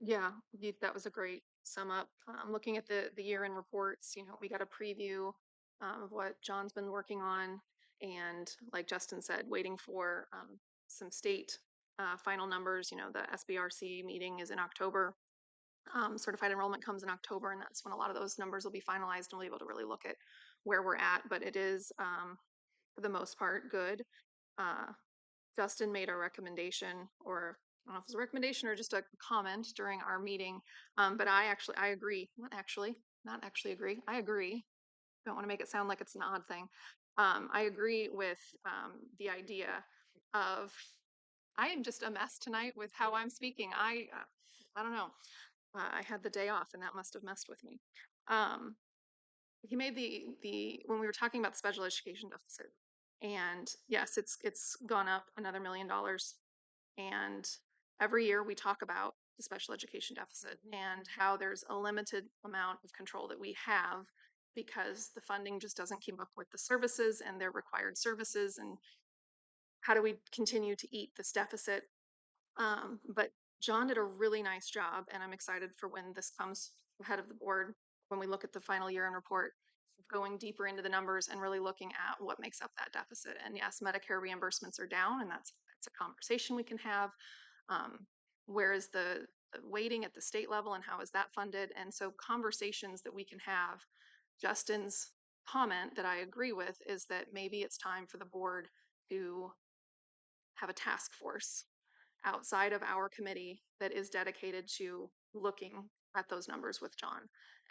yeah, that was a great sum up. Looking at the year end reports, we got a preview of what John's been working on. And like Justin said, waiting for some state final numbers. You know, the SBRC meeting is in October. Certified enrollment comes in October, and that's when a lot of those numbers will be finalized, and we'll be able to really look at where we're at. But it is, for the most part, good. Uh, Justin made a recommendation, or I don't know if it was a recommendation or just a comment during our meeting. But I agree. Not actually agree. I agree. Don't want to make it sound like it's an odd thing. I agree with the idea of. I am just a mess tonight with how I'm speaking. I don't know. I had the day off, and that must have messed with me. Um, he made the when we were talking about the special education deficit, and yes, it's gone up another $1 million. And every year we talk about the special education deficit and how there's a limited amount of control that we have because the funding just doesn't keep up with the services and their required services. And how do we continue to eat this deficit? But John did a really nice job, and I'm excited for when this comes ahead of the board, when we look at the final year end report, going deeper into the numbers and really looking at what makes up that deficit. And yes, Medicare reimbursements are down, and that's a conversation we can have. Where is the weighting at the state level, and how is that funded? And so conversations that we can have. Justin's comment that I agree with is that maybe it's time for the board to have a task force outside of our committee that is dedicated to looking at those numbers with John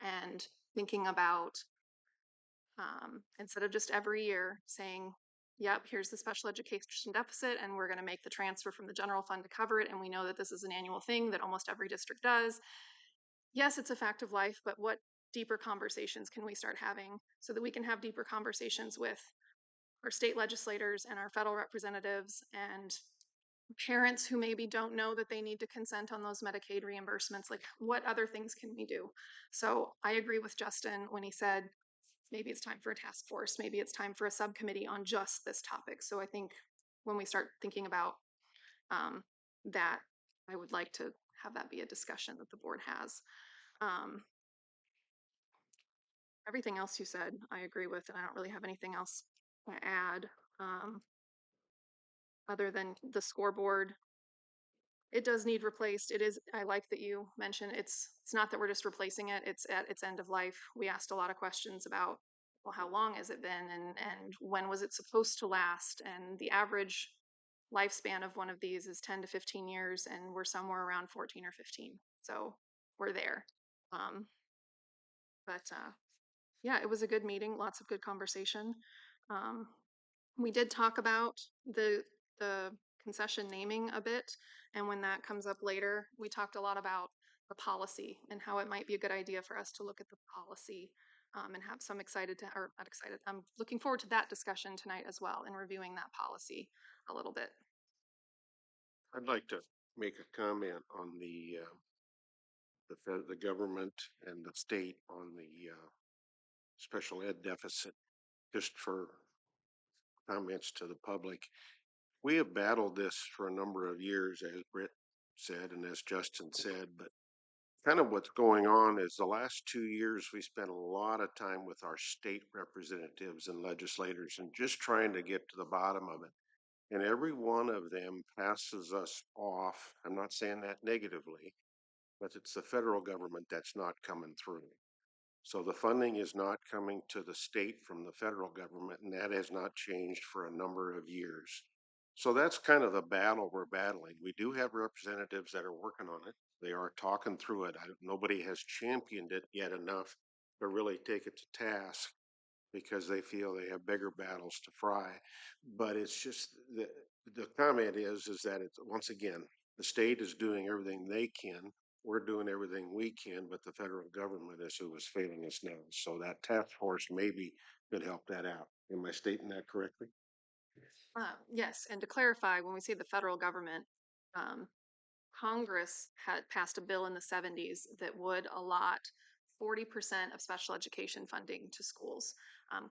and thinking about, instead of just every year saying, yep, here's the special education deficit, and we're going to make the transfer from the general fund to cover it. And we know that this is an annual thing that almost every district does. Yes, it's a fact of life, but what deeper conversations can we start having so that we can have deeper conversations with our state legislators and our federal representatives and parents who maybe don't know that they need to consent on those Medicaid reimbursements? Like, what other things can we do? So I agree with Justin when he said maybe it's time for a task force, maybe it's time for a subcommittee on just this topic. So I think when we start thinking about that, I would like to have that be a discussion that the board has. Um, Everything else you said, I agree with, and I don't really have anything else to add, other than the scoreboard. It does need replaced. It is, I like that you mentioned it's not that we're just replacing it, it's at its end of life. We asked a lot of questions about, well, how long has it been, and when was it supposed to last? And the average lifespan of one of these is 10 to 15 years, and we're somewhere around 14 or 15. So we're there. Um, but yeah, it was a good meeting, lots of good conversation. Um, we did talk about the concession naming a bit, and when that comes up later, we talked a lot about the policy and how it might be a good idea for us to look at the policy, and have some excited to, or not excited. I'm looking forward to that discussion tonight as well and reviewing that policy a little bit. I'd like to make a comment on the government and the state on the special ed deficit, just for comments to the public. We have battled this for a number of years, as Britt said, and as Justin said, but kind of what's going on is the last 2 years we spent a lot of time with our state representatives and legislators and just trying to get to the bottom of it. And every one of them passes us off. I'm not saying that negatively, but it's the federal government that's not coming through. So the funding is not coming to the state from the federal government, and that has not changed for a number of years. So that's kind of the battle we're battling. We do have representatives that are working on it. They are talking through it. Nobody has championed it yet enough to really take it to task because they feel they have bigger battles to fry. But it's just the comment is that it's, once again, the state is doing everything they can. We're doing everything we can, but the federal government is who is failing us now. So that task force maybe could help that out. Am I stating that correctly? Yes, and to clarify, when we say the federal government, um, Congress had passed a bill in the 70s that would allot 40% of special education funding to schools.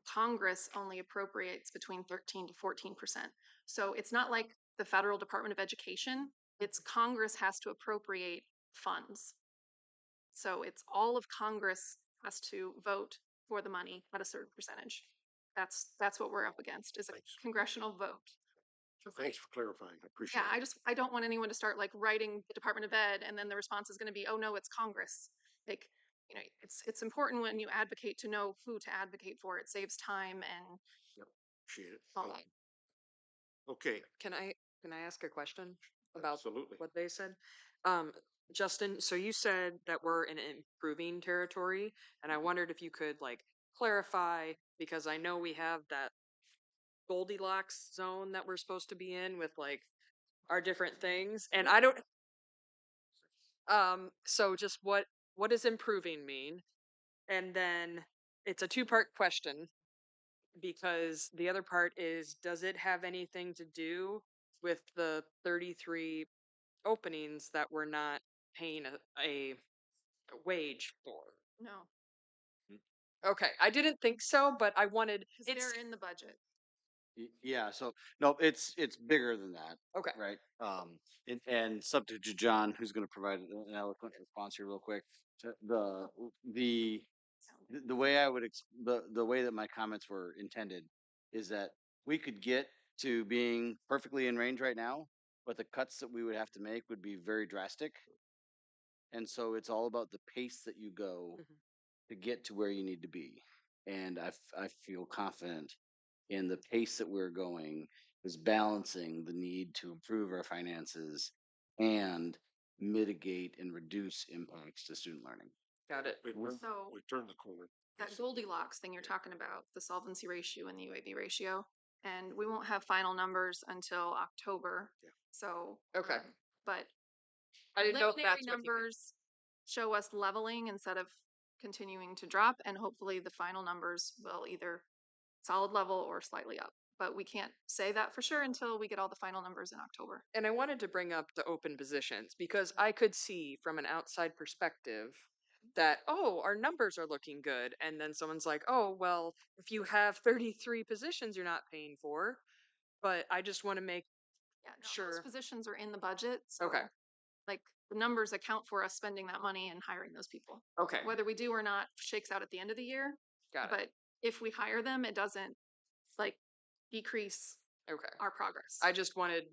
Congress only appropriates between 13 to 14%. So it's not like the federal Department of Education, it's Congress has to appropriate funds. So it's all of Congress has to vote for the money at a certain percentage. That's what we're up against, is a Thanks. congressional vote. Thanks for clarifying. I appreciate Yeah, it. I don't want anyone to start like writing the Department of Ed and then the response is gonna be, oh no, it's Congress. Like, it's important when you advocate to know who to advocate for. It saves time and Yep, appreciate it. all that. Okay, Can I ask a question about absolutely. what they said? Um, Justin, so you said that we're in improving territory, and I wondered if you could like clarify, because I know we have that Goldilocks zone that we're supposed to be in with like our different things, and I don't. So just what does improving mean? And then it's a two-part question, because the other part is, does it have anything to do with the 33 openings that we're not paying a wage for? No, Okay, I didn't think so, but I wanted because it's they're in the budget. Yeah, so no, it's bigger than that, okay. right? And subject to John, who's going to provide an eloquent response here real quick. The the way I would the way that my comments were intended is that we could get to being perfectly in range right now, but the cuts that we would have to make would be very drastic. And so it's all about the pace that you go Mhm. to get to where you need to be. And I feel confident in the pace that we're going is balancing the need to improve our finances and mitigate and reduce impacts to student learning. Got it. So We turned the corner. that Goldilocks thing you're talking about, the solvency ratio and the UAB ratio, and we won't have final numbers until October. Yeah. So, Okay. but I didn't know if preliminary that's what you meant. numbers show us leveling instead of continuing to drop, and hopefully the final numbers will either solid level or slightly up. But we can't say that for sure until we get all the final numbers in October. And I wanted to bring up the open positions because I could see from an outside perspective that, oh, our numbers are looking good. And then someone's like, oh, well, if you have 33 positions you're not paying for. But I just want to make Yeah, no, those sure. positions are in the budget. So Okay. like the numbers account for us spending that money and hiring those people. Okay. Whether we do or not shakes out at the end of the year. Got it. But if we hire them, it doesn't like decrease Okay. our progress. I just wanted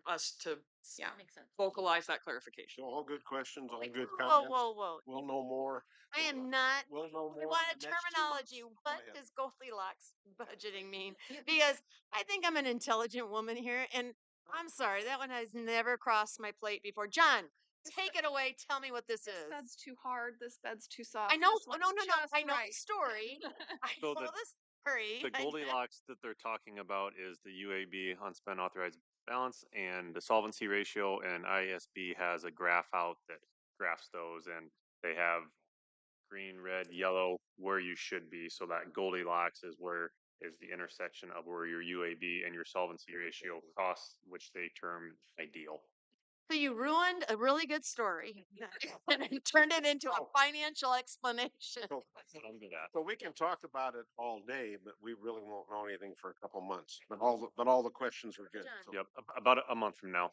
us to Yeah. Makes sense. vocalize that clarification. So all good questions, all good Whoa, comments. whoa, whoa. We'll know more. I am not. We'll know We more. want a in the next 2 terminology. months. What Go ahead. does Goldilocks budgeting mean? Because I think I'm an intelligent woman here, and I'm sorry, that one has never crossed my plate before. John, take it away. Tell me what this This is. bed's too hard. This bed's too soft. I know. This Oh, one's no, no, no. just I know right. the story. I So know the- the story. The Goldilocks that they're talking about is the UAB unspent authorized balance and the solvency ratio, and ISB has a graph out that graphs those, and they have green, red, yellow where you should be. So that Goldilocks is the intersection of where your UAB and your solvency ratio cross, which they term ideal. So you ruined a really good story and turned it into a financial explanation. So, That's what I'm good at. so we can talk about it all day, but we really won't know anything for a couple months. But all the questions are good. So. Yep, about a month from now.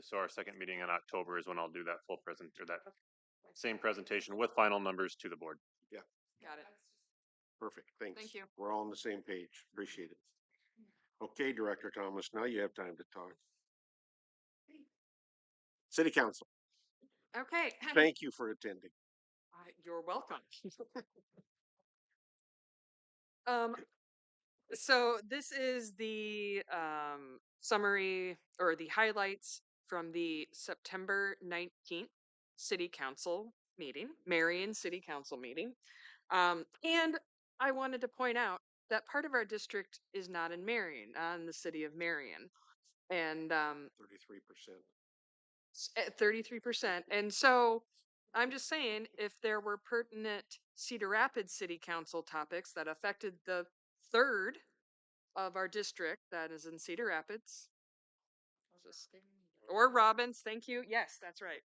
So our second meeting in October is when I'll do that full that same presentation with final numbers to the board. Yeah. Got it. Perfect. Thanks. Thank you. We're all on the same page. Appreciate it. Okay, Director Thomas, now you have time to talk. City Council, Okay. thank you for attending. You're welcome. um, so this is the summary or the highlights from the September 19th City Council meeting, Marion City Council meeting. And I wanted to point out that part of our district is not in Marion, in the city of Marion. And 33%. at 33%. And so I'm just saying, if there were pertinent Cedar Rapids City Council topics that affected the third of our district that is in Cedar Rapids, or Robbins, thank you. Yes, that's right.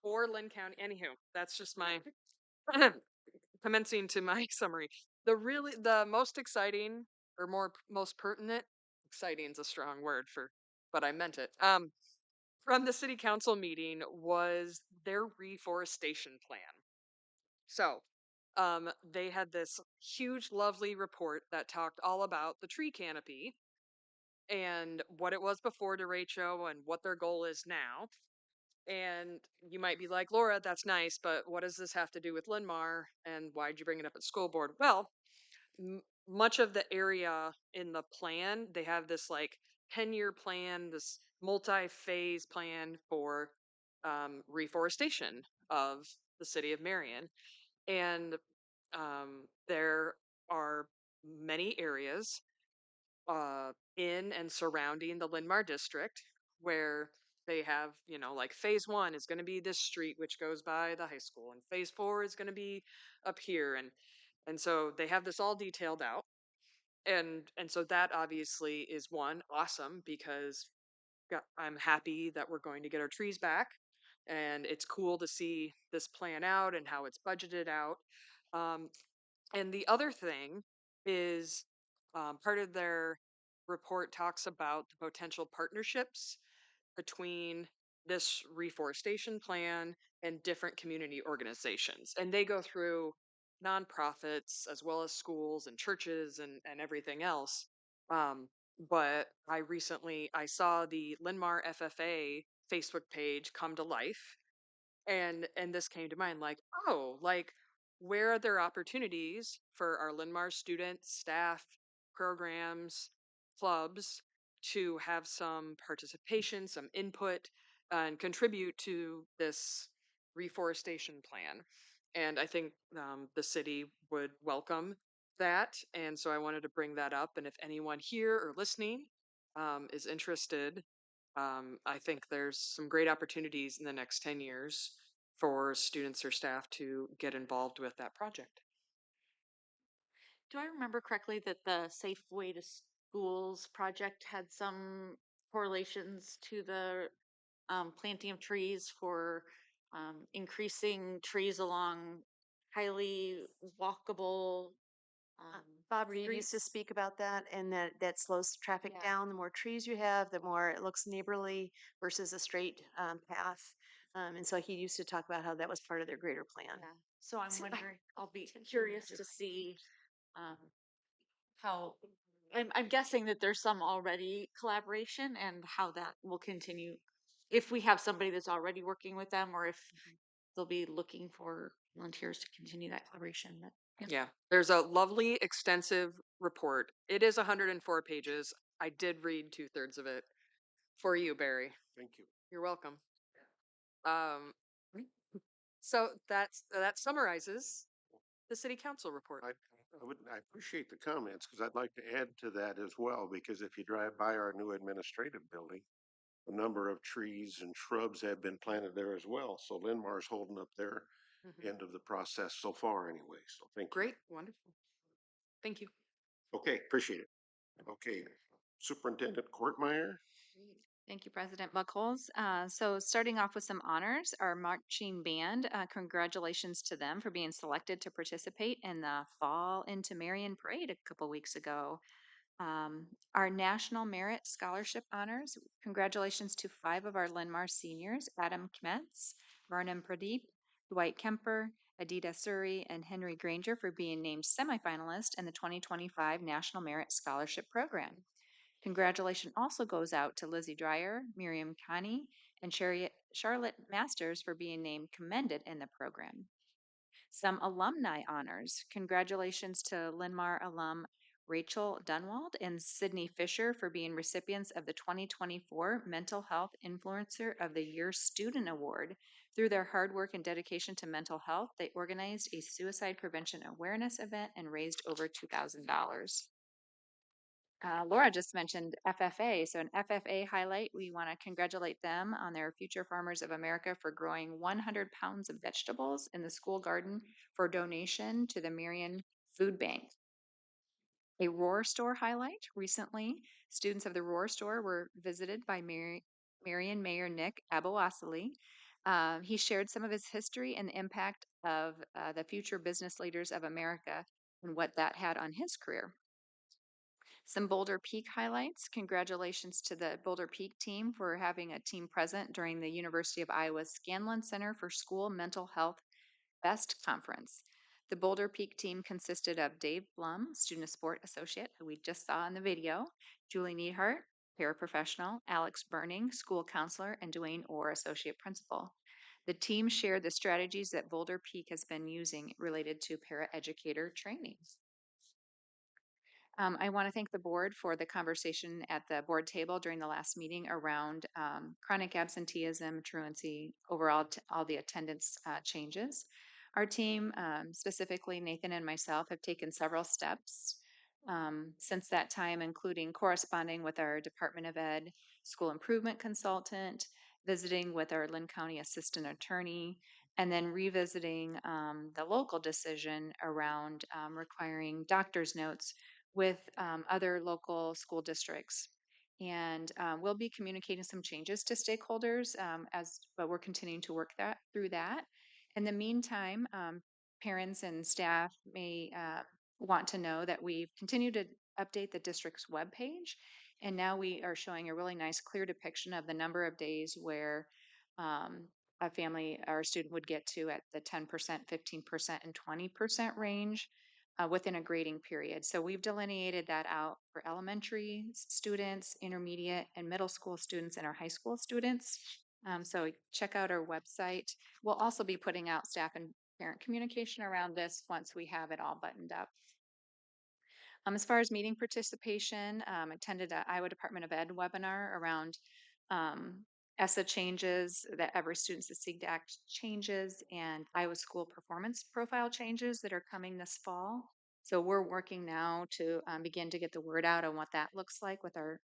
Or Linn County. Anywho, that's just my commencing to my summary. The most exciting or most pertinent, exciting is a strong word for, but I meant it. From the city council meeting was their reforestation plan. So, they had this huge, lovely report that talked all about the tree canopy and what it was before derecho and what their goal is now. And you might be like, Laura, that's nice, but what does this have to do with Linn-Mar? And why'd you bring it up at school board? Well, much of the area in the plan, they have this like 10-year plan, this multi-phase plan for reforestation of the city of Marion. And there are many areas in and surrounding the Linn-Mar district where they have, you know, like phase 1 is going to be this street which goes by the high school, and phase 4 is going to be up here, and so they have this all detailed out, and so that obviously is one awesome because I'm happy that we're going to get our trees back, and it's cool to see this plan out and how it's budgeted out. Um, and the other thing is part of their report talks about the potential partnerships between this reforestation plan and different community organizations. And they go through nonprofits as well as schools and churches and everything else. But I saw the Linn-Mar FFA Facebook page come to life, and this came to mind, like, oh, like, where are there opportunities for our Linn-Mar students, staff, programs, clubs to have some participation, some input, and contribute to this reforestation plan? And I think the city would welcome that, and so I wanted to bring that up. And if anyone here or listening is interested, I think there's some great opportunities in the next 10 years for students or staff to get involved with that project. Do I remember correctly that the Safe Way to Schools project had some correlations to the planting of trees for increasing trees along highly walkable Bob Reed used to streets? speak about that, and that slows traffic Yeah. down. The more trees you have, the more it looks neighborly versus a straight path. And so he used to talk about how that was part of their greater plan. Yeah. So I'm wondering, I'll be curious to see um, how, I'm guessing that there's some already collaboration and how that will continue. If we have somebody that's already working with them, or if they'll be looking for volunteers to continue that collaboration. But Yeah, there's a lovely extensive report. It is 104 pages. I did read 2/3 of it for you, Barry. Thank you. You're welcome. Um, so that summarizes the city council report. I appreciate the comments because I'd like to add to that as well, because if you drive by our new administrative building, a number of trees and shrubs have been planted there as well. So Linn-Mar's holding up their end of the process so far anyway. So thank you. Great, wonderful. Thank you. Okay, appreciate it. Okay, Superintendent Courtmeyer. Thank you, President Buckles. So starting off with some honors, our marching band, congratulations to them for being selected to participate in the Fall into Marion Parade a couple weeks ago. Our National Merit Scholarship honors, congratulations to 5 of our Linn-Mar seniors, Adam Kmetz, Varnam Pradeep, Dwight Kemper, Adita Suri, and Henry Granger for being named semifinalists in the 2025 National Merit Scholarship Program. Congratulations also goes out to Lizzie Dreyer, Miriam Connie, and Charlotte Masters for being named commended in the program. Some alumni honors. Congratulations to Linn-Mar alum Rachel Dunwald and Sydney Fisher for being recipients of the 2024 Mental Health Influencer of the Year Student Award. Through their hard work and dedication to mental health, they organized a suicide prevention awareness event and raised over $2,000. Laura just mentioned FFA. So, an FFA highlight, we want to congratulate them on their Future Farmers of America for growing 100 pounds of vegetables in the school garden for donation to the Marion Food Bank. A Roar Store highlight, recently, students of the Roar Store were visited by Marion Mayor Nick Abouassali. He shared some of his history and the impact of the Future Business Leaders of America and what that had on his career. Some Boulder Peak highlights. Congratulations to the Boulder Peak team for having a team present during the University of Iowa's Scanlon Center for School Mental Health Best Conference. The Boulder Peak team consisted of Dave Blum, student sport associate, who we just saw in the video, Julie Neidhart, paraprofessional, Alex Burning, school counselor, and Dwayne Orr, associate principal. The team shared the strategies that Boulder Peak has been using related to paraeducator training. I want to thank the board for the conversation at the board table during the last meeting around chronic absenteeism, truancy, overall all the attendance changes. Our team, specifically Nathan and myself, have taken several steps since that time, including corresponding with our Department of Ed school improvement consultant, visiting with our Linn County assistant attorney, and then revisiting the local decision around requiring doctor's notes with other local school districts. And we'll be communicating some changes to stakeholders but we're continuing to work through that. In the meantime, parents and staff may want to know that we've continued to update the district's webpage. And now we are showing a really nice, clear depiction of the number of days where a family or a student would get to at the 10%, 15%, and 20% range within a grading period. So we've delineated that out for elementary students, intermediate, and middle school students, and our high school students. So check out our website. We'll also be putting out staff and parent communication around this once we have it all buttoned up. As far as meeting participation, attended a Iowa Department of Ed webinar around ESSA changes, that every student succeed act changes, and Iowa school performance profile changes that are coming this fall. So we're working now to begin to get the word out on what that looks like with our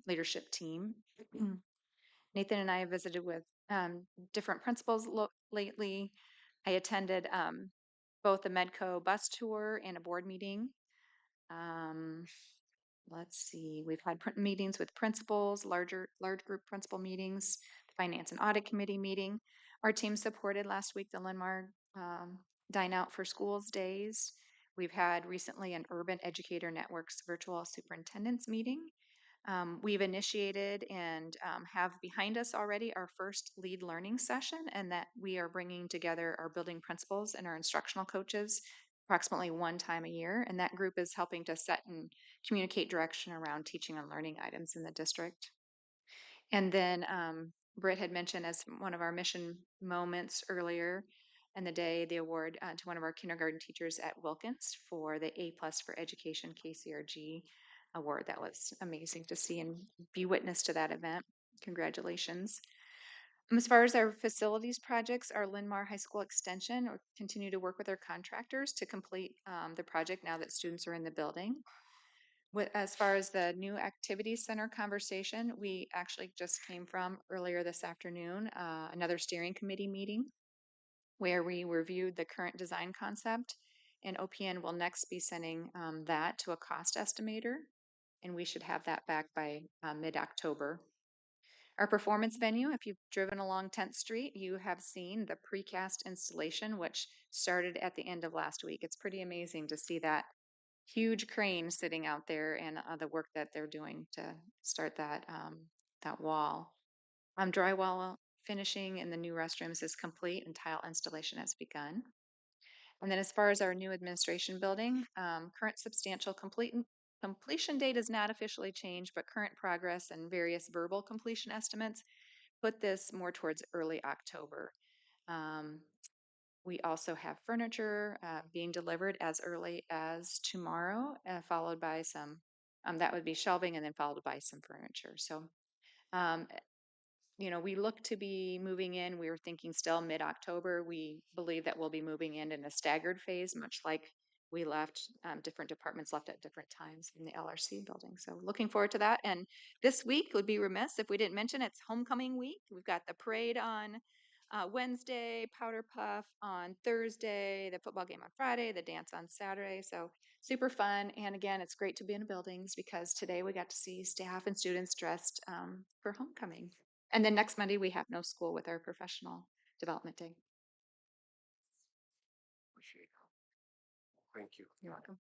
leadership team. Nathan and I have visited with different principals lately. I attended both a Medco bus tour and a board meeting. Let's see, we've had meetings with principals, large group principal meetings, finance and audit committee meeting. Our team supported last week the Linn-Mar Dine Out for Schools days. We've had recently an Urban Educator Network's virtual superintendents meeting. We've initiated and have behind us already our first lead learning session, and that we are bringing together our building principals and our instructional coaches approximately one time a year. And that group is helping to set and communicate direction around teaching and learning items in the district. And then Britt had mentioned as one of our mission moments earlier in the day, the award to one of our kindergarten teachers at Wilkins for the A+ for Education KCRG award. That was amazing to see and be witness to that event. Congratulations. As far as our facilities projects, our Linn-Mar High School extension, or continue to work with our contractors to complete the project now that students are in the building. As far as the new activities center conversation, we actually just came from earlier this afternoon, another steering committee meeting where we reviewed the current design concept, and OPN will next be sending that to a cost estimator, and we should have that back by mid-October. Our performance venue, if you've driven along 10th Street, you have seen the precast installation, which started at the end of last week. It's pretty amazing to see that huge crane sitting out there and the work that they're doing to start that wall. Drywall finishing in the new restrooms is complete and tile installation has begun. And then as far as our new administration building, current substantial completion date is not officially changed, but current progress and various verbal completion estimates put this more towards early October. We also have furniture being delivered as early as tomorrow, followed by some, that would be shelving and then followed by some furniture. So, we look to be moving in. We were thinking still mid-October. We believe that we'll be moving in a staggered phase, much like we left, different departments left at different times in the LRC building. So looking forward to that. And this week would be remiss if we didn't mention it's homecoming week. We've got the parade on Wednesday, powder puff on Thursday, the football game on Friday, the dance on Saturday. So super fun. And again, it's great to be in the buildings because today we got to see staff and students dressed for homecoming. And then next Monday, we have no school with our professional development day. Appreciate it. Thank you. You're welcome.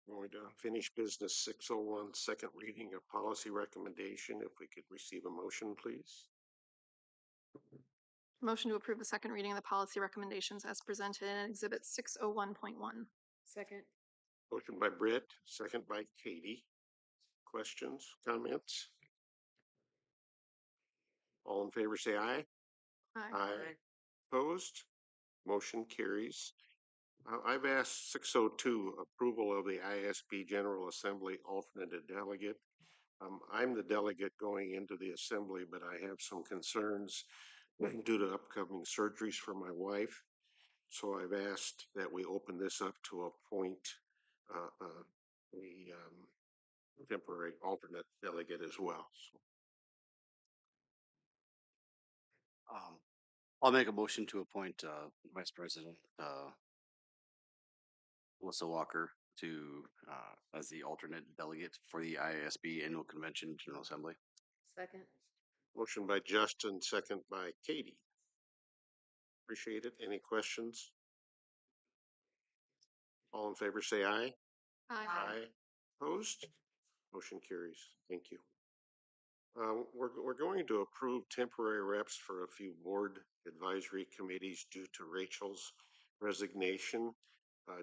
Going to finish business 601, second reading of policy recommendation. If we could receive a motion, please. Motion to approve the second reading of the policy recommendations as presented in Exhibit 601.1. Second. Motion by Britt, second by Katie. Questions, comments? All in favor, say aye. Aye. Opposed? Motion carries. I've asked 602 approval of the ISB General Assembly alternate delegate. I'm the delegate going into the assembly, but I have some concerns due to upcoming surgeries for my wife. So I've asked that we open this up to appoint the temporary alternate delegate as well. So, I'll make a motion to appoint Vice President Melissa Walker to as the alternate delegate for the IASB Annual Convention General Assembly. Second. motion by Justin, second by Katie. Appreciate it. Any questions? All in favor, say aye. Aye. Opposed? Motion carries. Thank you. We're going to approve temporary reps for a few board advisory committees due to Rachel's resignation.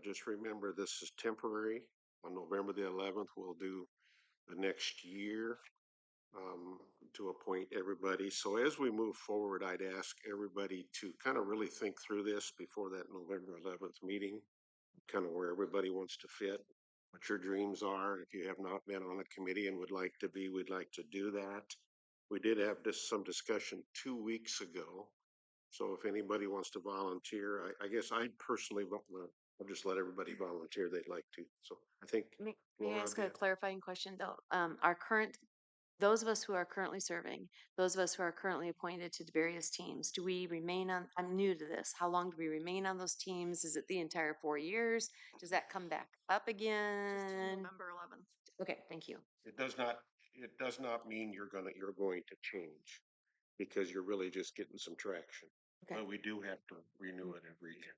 Just remember, this is temporary. On November the 11th, we'll do the next year to appoint everybody. So as we move forward, I'd ask everybody to kind of really think through this before that November 11th meeting, kind of where everybody wants to fit, what your dreams are. If you have not been on a committee and would like to be, we'd like to do that. We did have some discussion 2 weeks ago. So if anybody wants to volunteer, I guess I personally, I'll just let everybody volunteer they'd like to. So I think. May Laura, I ask do a you- clarifying question though? Those of us who are currently serving, those of us who are currently appointed to the various teams, do we remain on, I'm new to this. How long do we remain on those teams? Is it the entire 4 years? Does that come back up Just till again? November 11th. Okay, thank you. It does not mean you're going to change because you're really just getting some traction. Okay. But we do have to renew it every year.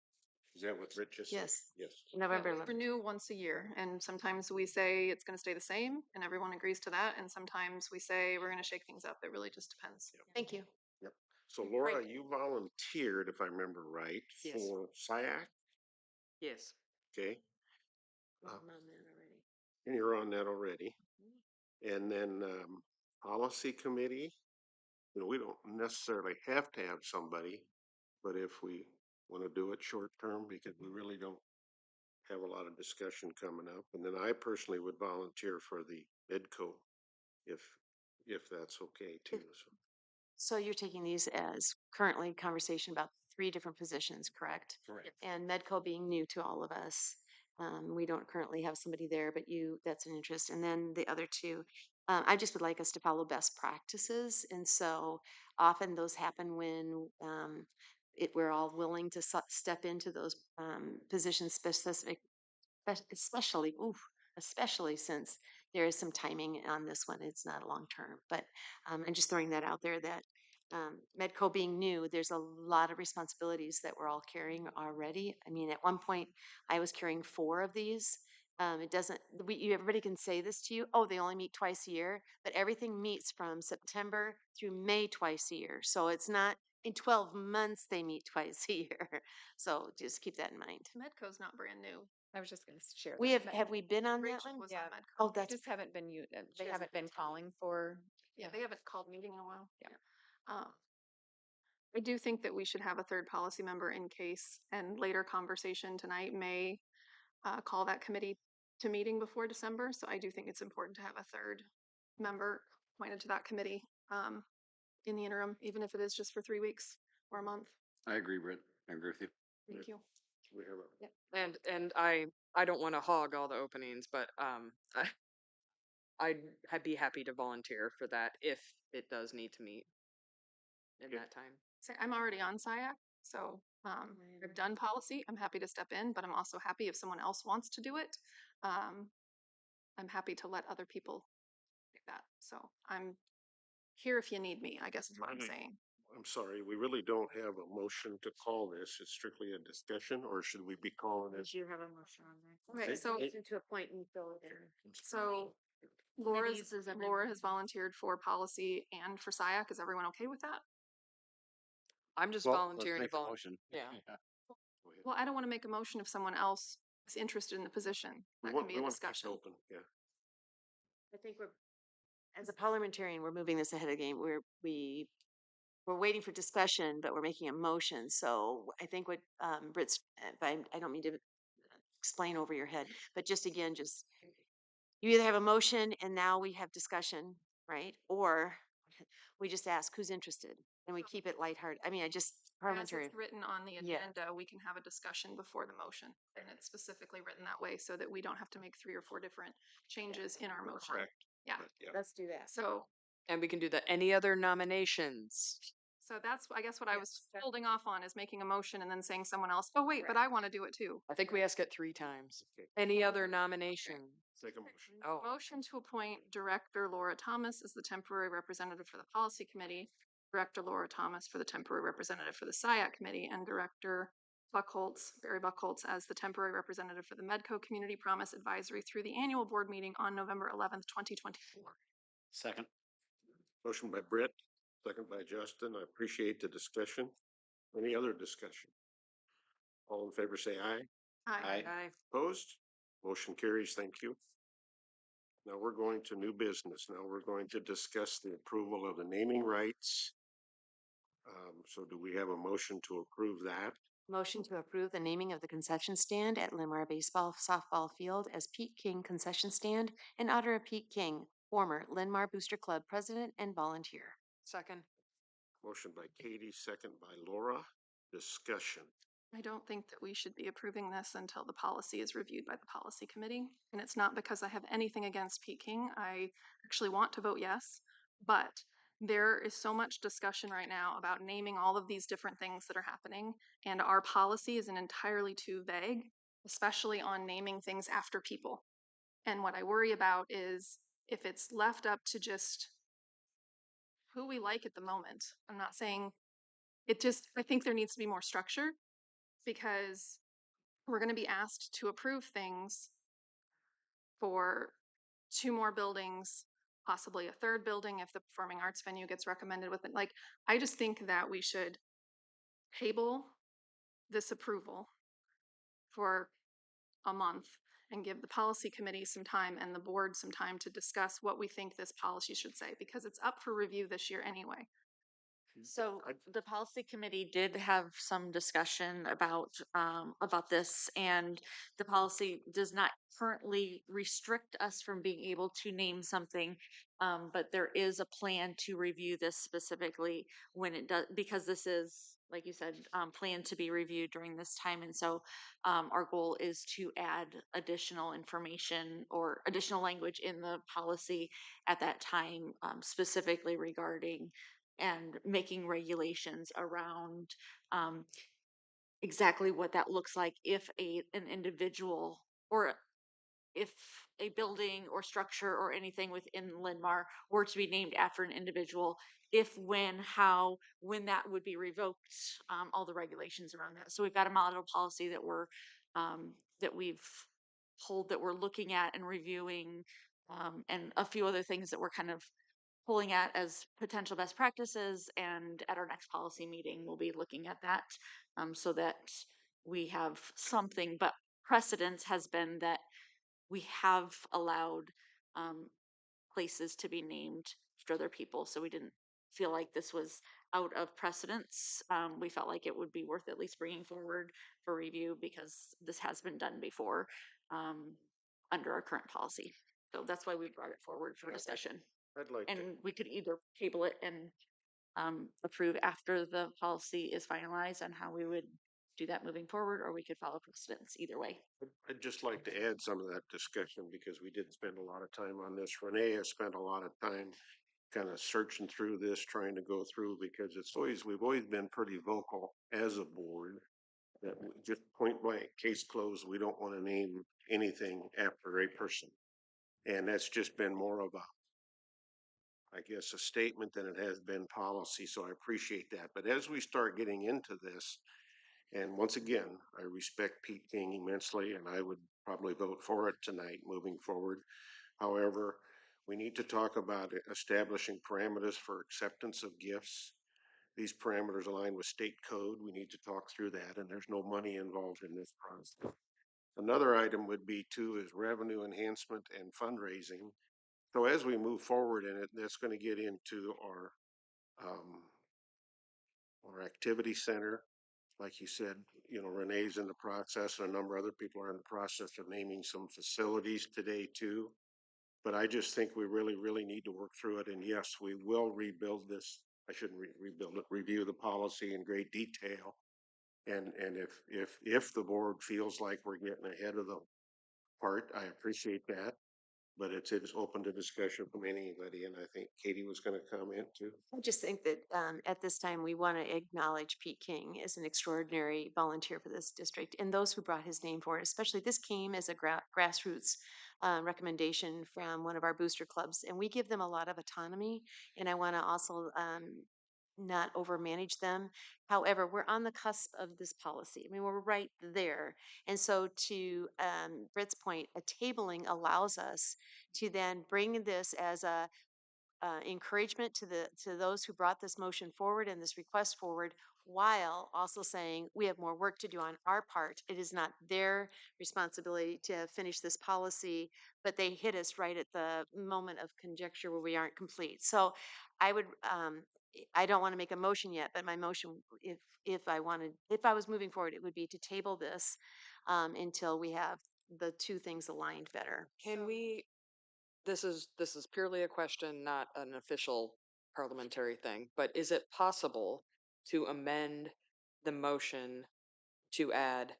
Is that what Rich just said? Yes. Yes. November Yeah, we 11th. renew once a year, and sometimes we say it's going to stay the same, and everyone agrees to that, and sometimes we say we're going to shake things up. It really just depends. Thank you. Yep. So Laura, Right. you volunteered, if I remember right, Yes. for SIAC. Yes. Okay. I'm on that already. And you're on that already. And then policy committee, we don't necessarily have to have somebody, but if we want to do it short term, because we really don't have a lot of discussion coming up. And then I personally would volunteer for the EDCO if that's okay too. So you're taking these as currently conversation about 3 different positions, correct? Correct. And Medco being new to all of us. We don't currently have somebody there, but that's an interest. And then the other 2, I just would like us to follow best practices. And so often those happen when we're all willing to step into those positions especially since there is some timing on this one. It's not a long term, but I'm just throwing that out there that Medco being new, there's a lot of responsibilities that we're all carrying already. I mean, at one point I was carrying 4 of these. It doesn't, everybody can say this to you, oh, they only meet twice a year, but everything meets from September through May twice a year. So it's not in 12 months they meet twice a year. So just keep that in mind. Medco's not brand new. I was just gonna share. We that. have we been on that Rachel one? was Yeah. on Medco. Oh, They that's just haven't been, they She haven't hasn't been calling for, Yeah, they haven't called meeting in a while. Yeah. I do think that we should have a third policy member in case, and later conversation tonight may call that committee to meeting before December. So I do think it's important to have a third member appointed to that committee in the interim, even if it is just for 3 weeks or a month. I agree, Britt. I agree with you. Thank you. We have a And I don't want to hog all the openings, but I'd be happy to volunteer for that if it does need to meet in Okay. that time. So I'm already on SIAC, so I've done policy. I'm happy to step in, but I'm also happy if someone else wants to do it. I'm happy to let other people do that. So I'm here if you need me, I guess is what I'm saying. I'm sorry, we really don't have a motion to call this. It's strictly a discussion, or should we be calling it? you have a motion on there? Okay, so To appoint and fill it in. so Committees is everyone- Laura has volunteered for policy and for SIAC. Is everyone okay with that? I'm just Well, let's volunteering to make the volunteer. motion. Yeah. Go ahead. Well, I don't want to make a motion if someone else is interested in the position. We That want, can be we a want to keep it discussion. open, yeah. I think as a parliamentarian, we're moving this ahead of the game. We're waiting for discussion, but we're making a motion. So I think what Britt's, I don't mean to explain over your head, but just again, you either have a motion and now we have discussion, right? Or we just ask who's interested and we keep it lighthearted. I mean, I just As parliamentary. it's written on the Yeah. agenda, we can have a discussion before the motion. And it's specifically written that way so that we don't have to make 3 or 4 different changes in our motion. Correct. Yeah. But, yeah. Let's do that. So, And we can do that. Any other nominations? so that's, I guess what I was Yes. holding off on is making a motion and then saying someone else, oh wait, but I want to do it too. I think we ask it 3 times. Okay. Any other nomination? Take a motion. Oh, Motion to appoint Director Laura Thomas as the temporary representative for the Policy Committee, Director Laura Thomas for the temporary representative for the SIAC Committee, and Director Barry Buckholtz as the temporary representative for the Medco Community Promise Advisory through the annual board meeting on November 11th, 2024. Second. Motion by Britt, second by Justin. I appreciate the discussion. Any other discussion? All in favor, say aye. Aye. Aye. Opposed? Motion carries. Thank you. Now we're going to new business. Now we're going to discuss the approval of the naming rights. So do we have a motion to approve that? Motion to approve the naming of the concession stand at Linn-Mar Baseball Softball Field as Pete King Concession Stand in honor of Pete King, former Linn-Mar Booster Club president and volunteer. second. Motion by Katie, second by Laura. Discussion. I don't think that we should be approving this until the policy is reviewed by the policy committee. And it's not because I have anything against Pete King. I actually want to vote yes, but there is so much discussion right now about naming all of these different things that are happening. And our policy is entirely too vague, especially on naming things after people. And what I worry about is if it's left up to just who we like at the moment. I'm not saying I think there needs to be more structure because we're going to be asked to approve things for 2 more buildings, possibly a 3rd building if the performing arts venue gets recommended with it. Like, I just think that we should table this approval for a month and give the policy committee some time and the board some time to discuss what we think this policy should say, because it's up for review this year anyway. So the policy committee did have some discussion about this, and the policy does not currently restrict us from being able to name something. But there is a plan to review this specifically when it does, because this is, like you said, planned to be reviewed during this time. And so our goal is to add additional information or additional language in the policy at that time, specifically regarding and making regulations around exactly what that looks like if an individual or if a building or structure or anything within Linn-Mar were to be named after an individual, if, when, how, when that would be revoked, all the regulations around that. So we've got a model policy that we've pulled, that we're looking at and reviewing, and a few other things that we're kind of pulling at as potential best practices. And at our next policy meeting, we'll be looking at that, so that we have something. But precedence has been that we have allowed places to be named after other people. So we didn't feel like this was out of precedence. We felt like it would be worth at least bringing forward for review because this has been done before under our current policy. So that's why we brought it forward for discussion. I'd like to. And we could either table it and approve after the policy is finalized on how we would do that moving forward, or we could follow precedence either way. I'd just like to add some of that discussion because we did spend a lot of time on this. Renee has spent a lot of time kind of searching through this, trying to go through, because we've always been pretty vocal as a board that just point blank, case closed, we don't want to name anything after a person. And that's just been more of I guess, a statement than it has been policy. So I appreciate that. But as we start getting into this, and once again, I respect Pete King immensely, and I would probably vote for it tonight moving forward. However, we need to talk about establishing parameters for acceptance of gifts. these parameters align with state code. We need to talk through that, and there's no money involved in this process. Another item would be too is revenue enhancement and fundraising. So as we move forward in it, that's going to get into our activity center. Like you said, Renee's in the process, and a number of other people are in the process of naming some facilities today too. But I just think we really, really need to work through it. And yes, we will rebuild this. I shouldn't rebuild it, review the policy in great detail. And if the board feels like we're getting ahead of the part, I appreciate that. But it's open to discussion from anybody. And I think Katie was going to comment too. I just think that at this time, we want to acknowledge Pete King as an extraordinary volunteer for this district and those who brought his name forward. Especially this came as a grassroots recommendation from one of our booster clubs, and we give them a lot of autonomy. And I want to also not overmanage them. However, we're on the cusp of this policy. I mean, we're right there. And so to Britt's point, a tabling allows us to then bring this as a encouragement to those who brought this motion forward and this request forward, while also saying we have more work to do on our part. It is not their responsibility to finish this policy, but they hit us right at the moment of conjecture where we aren't complete. So I would, I don't want to make a motion yet, but my motion, if I was moving forward, it would be to table this until we have the two things aligned better. Can we, this is purely a question, not an official parliamentary thing, but is it possible to amend the motion to add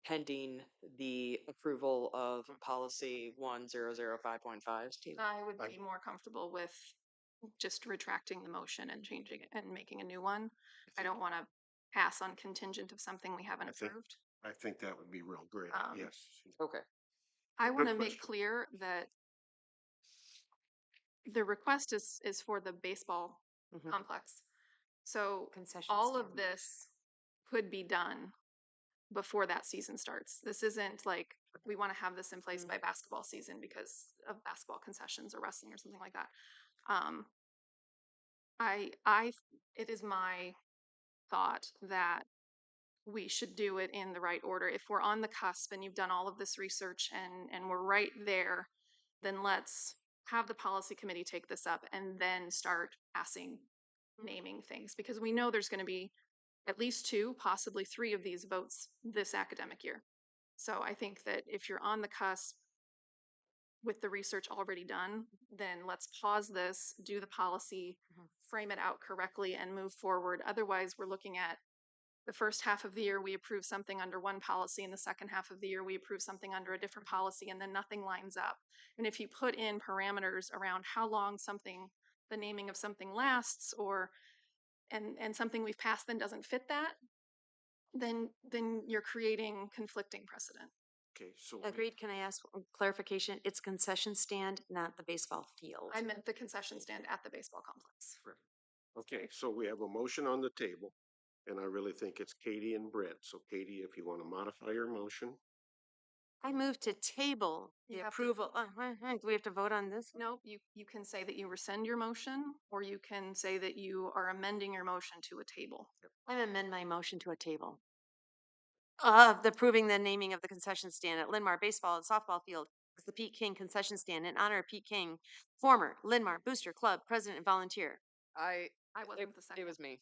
pending the approval of policy 1005.5? I would be more comfortable with just retracting the motion and changing it and making a new one. I don't want to pass on contingent of something we haven't approved. I think that would be real great. Yes. Okay. I want to Good make question. clear that the request is for the baseball Mhm. complex. So Concession all stand. of this could be done before that season starts. This isn't like we want to have this in place by basketball season because of basketball concessions or wrestling or something like that. It is my thought that we should do it in the right order. If we're on the cusp and you've done all of this research and we're right there, then let's have the policy committee take this up and then start passing naming things, because we know there's going to be at least 2, possibly 3 of these votes this academic year. So I think that if you're on the cusp with the research already done, then let's pause this, do the policy, frame it out correctly, and move forward. Otherwise, we're looking at the first half of the year, we approve something under one policy, and the second half of the year, we approve something under a different policy, and then nothing lines up. And if you put in parameters around how long the naming of something lasts, and something we've passed then doesn't fit that, then you're creating conflicting precedent. Okay, so Agreed. Can I ask clarification? It's concession stand, not the baseball field. I meant the concession stand at the baseball complex. okay, so we have a motion on the table, and I really think it's Katie and Brett. So Katie, if you want to modify your motion, I move to table You the have to- approval. Do we have to vote on this? No, you can say that you rescind your motion, or you can say that you are amending your motion to a table. I amend my motion to a table. The approving the naming of the concession stand at Linn-Mar baseball and softball field as the Pete King concession stand in honor of Pete King, former Linn-Mar Booster Club president and volunteer. I wasn't the second. It was me.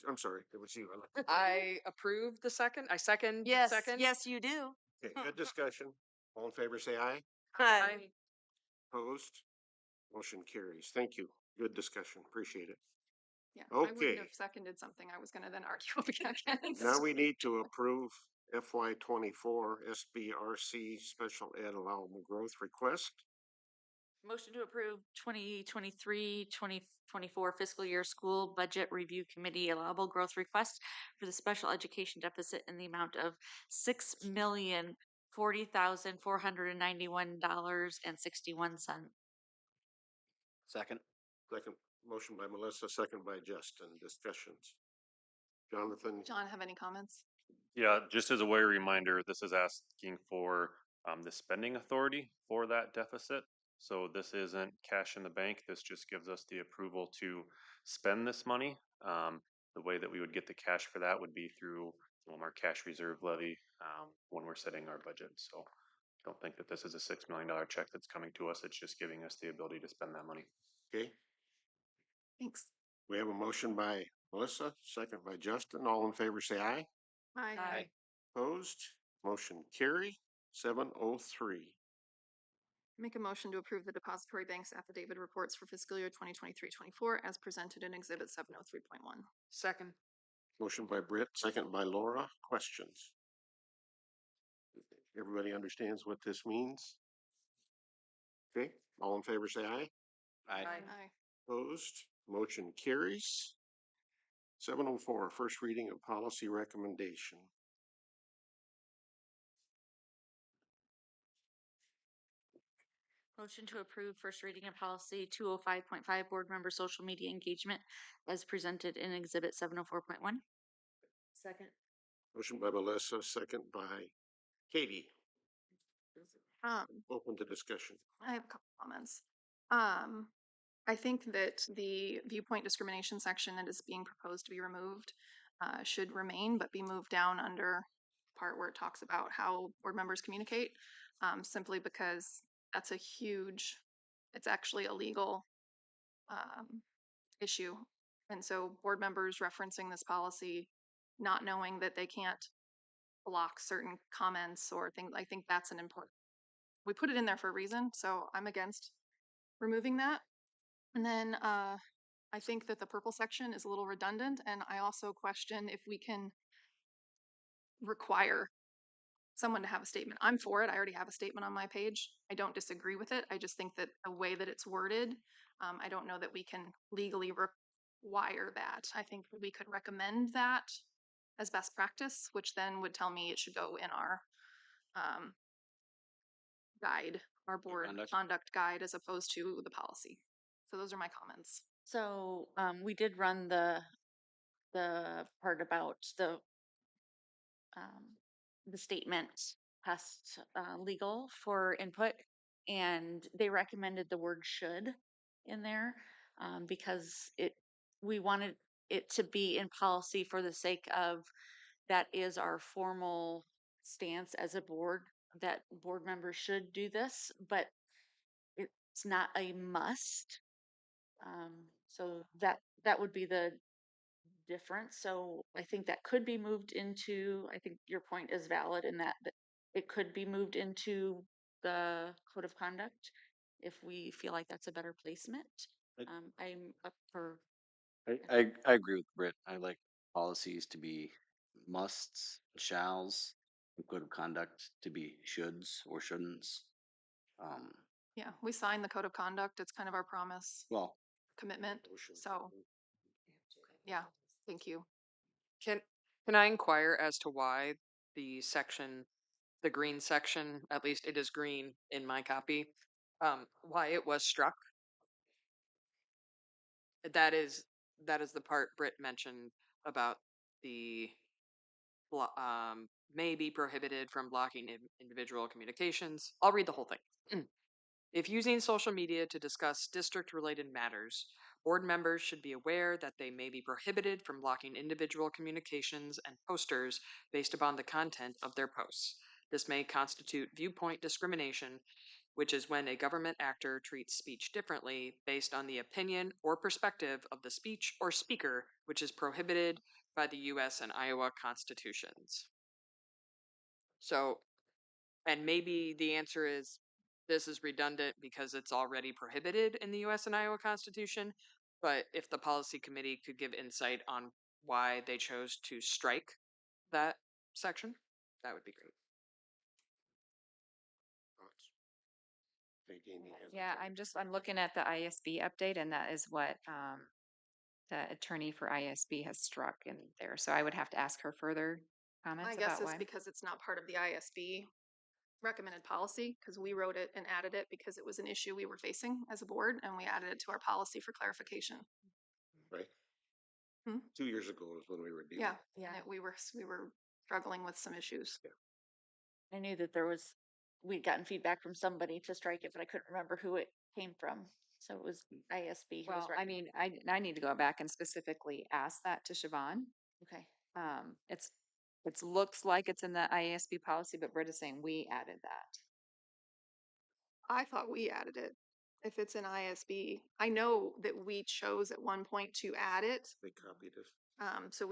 I'm sorry, it was you. I approved the second. I second. Yes, Second. yes, you do. Okay, good discussion. All in favor, say aye. Aye. Opposed? Motion carries. Thank you. Good discussion. Appreciate it. Yeah, I wouldn't Okay. have seconded something I was going to then argue against. Now we need to approve FY24 SBRC Special Ed Allowable Growth Request. Motion to approve 2023-2024 fiscal year school budget review committee allowable growth request for the special education deficit in the amount of $6,040,491.61. Second. Second motion by Melissa, second by Justin. Discussions. Jonathan? John, have any comments? Yeah, just as a way reminder, this is asking for the spending authority for that deficit. So this isn't cash in the bank. This just gives us the approval to spend this money. The way that we would get the cash for that would be through our cash reserve levy when we're setting our budget. So I don't think that this is a $6 million check that's coming to us. It's just giving us the ability to spend that money. Okay, Thanks. we have a motion by Melissa, second by Justin. All in favor, say aye. Aye. Opposed? Motion carry 703. Make a motion to approve the depository bank's affidavit reports for fiscal year 2023-24 as presented in Exhibit 703.1. Second. Motion by Britt, second by Laura. Questions? Everybody understands what this means? Okay, all in favor, say aye. Aye. Aye. Opposed? Motion carries. 704, first reading of policy recommendation. Motion to approve first reading of policy 205.5 board member social media engagement as presented in exhibit 704.1. Second. Motion by Melissa, second by Katie. Open to discussion. I have a couple comments. I think that the viewpoint discrimination section that is being proposed to be removed should remain, but be moved down under part where it talks about how board members communicate, simply because that's a huge, it's actually a legal issue. And so board members referencing this policy, not knowing that they can't block certain comments or things, I think that's an important, we put it in there for a reason, so I'm against removing that. And then I think that the purple section is a little redundant, and I also question if we can require someone to have a statement. I'm for it. I already have a statement on my page. I don't disagree with it. I just think that the way that it's worded, I don't know that we can legally require that. I think we could recommend that as best practice, which then would tell me it should go in our guide, our board conduct guide, as opposed to the policy. So those are my comments. So we did run the part about the statement past legal for input, and they recommended the word should in there because we wanted it to be in policy for the sake of that is our formal stance as a board, that board members should do this, but it's not a must. So that would be the difference. So I think that could be moved into, I think your point is valid in that it could be moved into the code of conduct if we feel like that's a better placement. I'm up for. I agree with Britt. I like policies to be musts, shalls, and code of conduct to be shoulds or shouldn'ts. Yeah, we signed the code of conduct. It's kind of our promise, Well, commitment. So, yeah, thank you. Can I inquire as to why the section, the green section, at least it is green in my copy, why it was struck? That is the part Britt mentioned about the may be prohibited from blocking individual communications. I'll read the whole thing. If using social media to discuss district-related matters, board members should be aware that they may be prohibited from blocking individual communications and posters based upon the content of their posts. This may constitute viewpoint discrimination, which is when a government actor treats speech differently based on the opinion or perspective of the speech or speaker, which is prohibited by the U.S. and Iowa constitutions. So, and maybe the answer is this is redundant because it's already prohibited in the US and Iowa Constitution. But if the policy committee could give insight on why they chose to strike that section, that would be great. Yeah, I'm looking at the ISB update, and that is what the attorney for ISB has struck in there. So I would have to ask her further comments I guess about it's why. because it's not part of the ISB recommended policy, because we wrote it and added it because it was an issue we were facing as a board, and we added it to our policy for clarification. Right. 2 years ago is when we were dealing. Yeah, and we were struggling with some issues. I knew that we'd gotten feedback from somebody to strike it, but I couldn't remember who it came from. So it was ISB who was Well, I recommended. mean, I need to go back and specifically ask that to Siobhan. Okay. It looks like it's in the IASB policy, but Britta's saying we added that. I thought we added it. If it's an ISB, I know that we chose at one point to add it. They copied us. So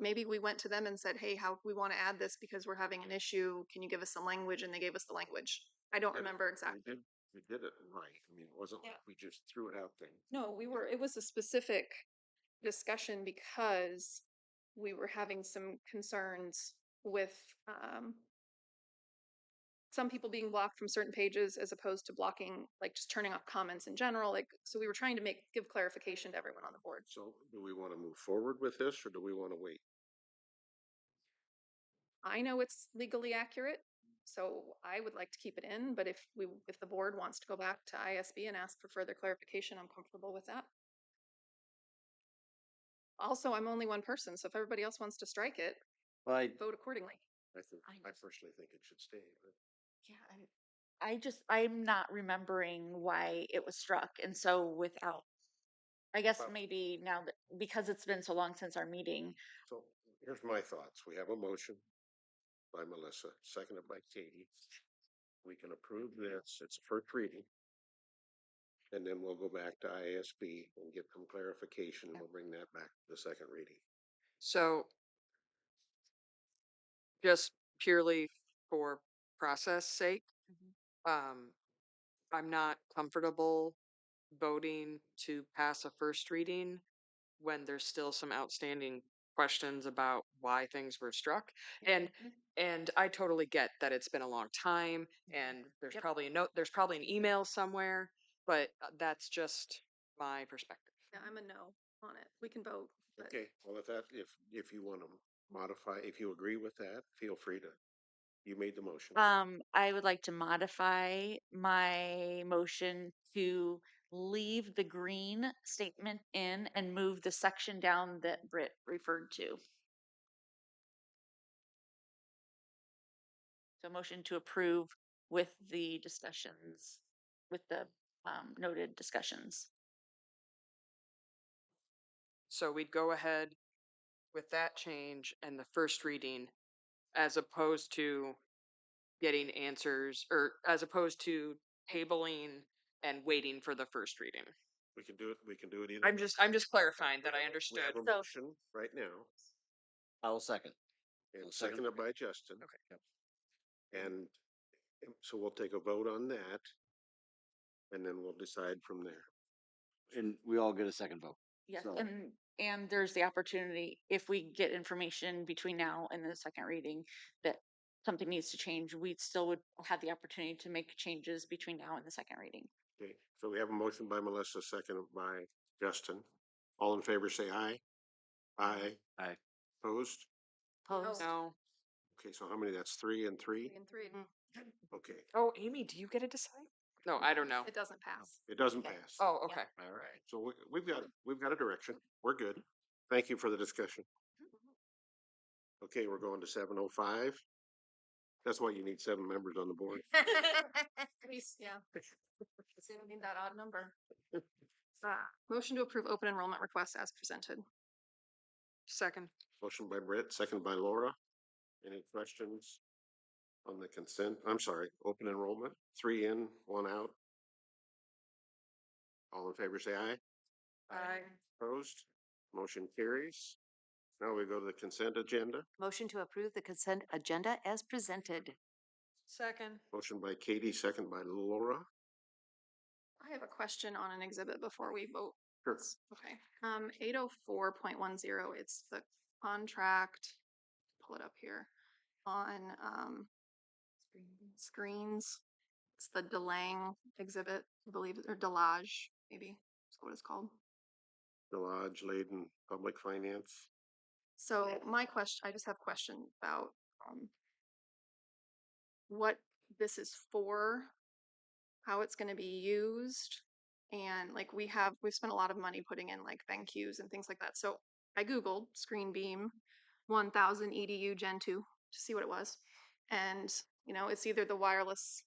maybe we went to them and said, hey, how we want to add this because we're having an issue. Can you give us some language? And they gave us the language. I don't remember exactly. We did it right. I mean, it wasn't like we just threw it out there. No, it was a specific discussion because we were having some concerns with, some people being blocked from certain pages as opposed to blocking, like just turning off comments in general. Like, so we were trying to give clarification to everyone on the board. So do we want to move forward with this or do we want to wait? I know it's legally accurate, so I would like to keep it in, but if the board wants to go back to ISB and ask for further clarification, I'm comfortable with that. Also, I'm only one person, so if everybody else wants to strike it, Well, vote accordingly. I personally think it should stay. But Yeah, I'm not remembering why it was struck. And so I guess Well- maybe now that, because it's been so long since our meeting, So here's my thoughts. We have a motion by Melissa, seconded by Katie. We can approve this. It's a first reading. And then we'll go back to ISB and get some clarification and we'll bring that back to the second reading. So just purely for process sake, I'm not comfortable voting to pass a first reading when there's still some outstanding questions about why things were struck. And I totally get that it's been a long time and there's Yep. probably a note, there's probably an email somewhere, but that's just my perspective. Yeah, I'm a no on it. We can vote. But Okay, well, if you want to modify, if you agree with that, feel free to, you made the motion. I would like to modify my motion to leave the green statement in and move the section down that Britt referred to. So motion to approve with the discussions, with the noted discussions. So we'd go ahead with that change and the first reading as opposed to getting answers or as opposed to tabling and waiting for the first reading. We can do it either. I'm just clarifying that I We understood. have a motion right now I will second. and seconded by Justin. Okay. And so we'll take a vote on that and then we'll decide from there. And we all get a second vote. Yes, So- and there's the opportunity, if we get information between now and the second reading that something needs to change, we still would have the opportunity to make changes between now and the second reading. Okay, so we have a motion by Melissa, seconded by Justin. All in favor, say aye. Aye. Aye. Opposed? Opposed? No. Okay, so how many? That's 3 and 3? 3 and 3. Okay, Oh, Amy, do you get to decide? No, I don't know. It doesn't pass. it doesn't Okay. pass. Oh, okay. All right, so we've got a direction. We're good. Thank you for the discussion. Okay, we're going to 7:05. That's why you need 7 members on the board. Yeah. So we need that odd number. Motion to approve open enrollment requests as presented. Second. Motion by Britt, second by Laura. Any questions on the consent? I'm sorry, open enrollment, 3 in, 1 out. All in favor, say aye. Aye. Opposed? Motion carries. Now we go to the consent agenda. Motion to approve the consent agenda as presented. Second. Motion by Katie, second by Laura. I have a question on an exhibit before we vote. Sure. Okay. 804.10, it's the contract, pull it up here, on screens. It's the DeLange exhibit, I believe, or Delage, maybe, that's what it's called. Delage, Layden, Public Finance. So I just have a question about what this is for, how it's going to be used, and like we've spent a lot of money putting in like BenQs and things like that. So I googled Screen Beam 1000 EDU Gen 2 to see what it was, and it's either the wireless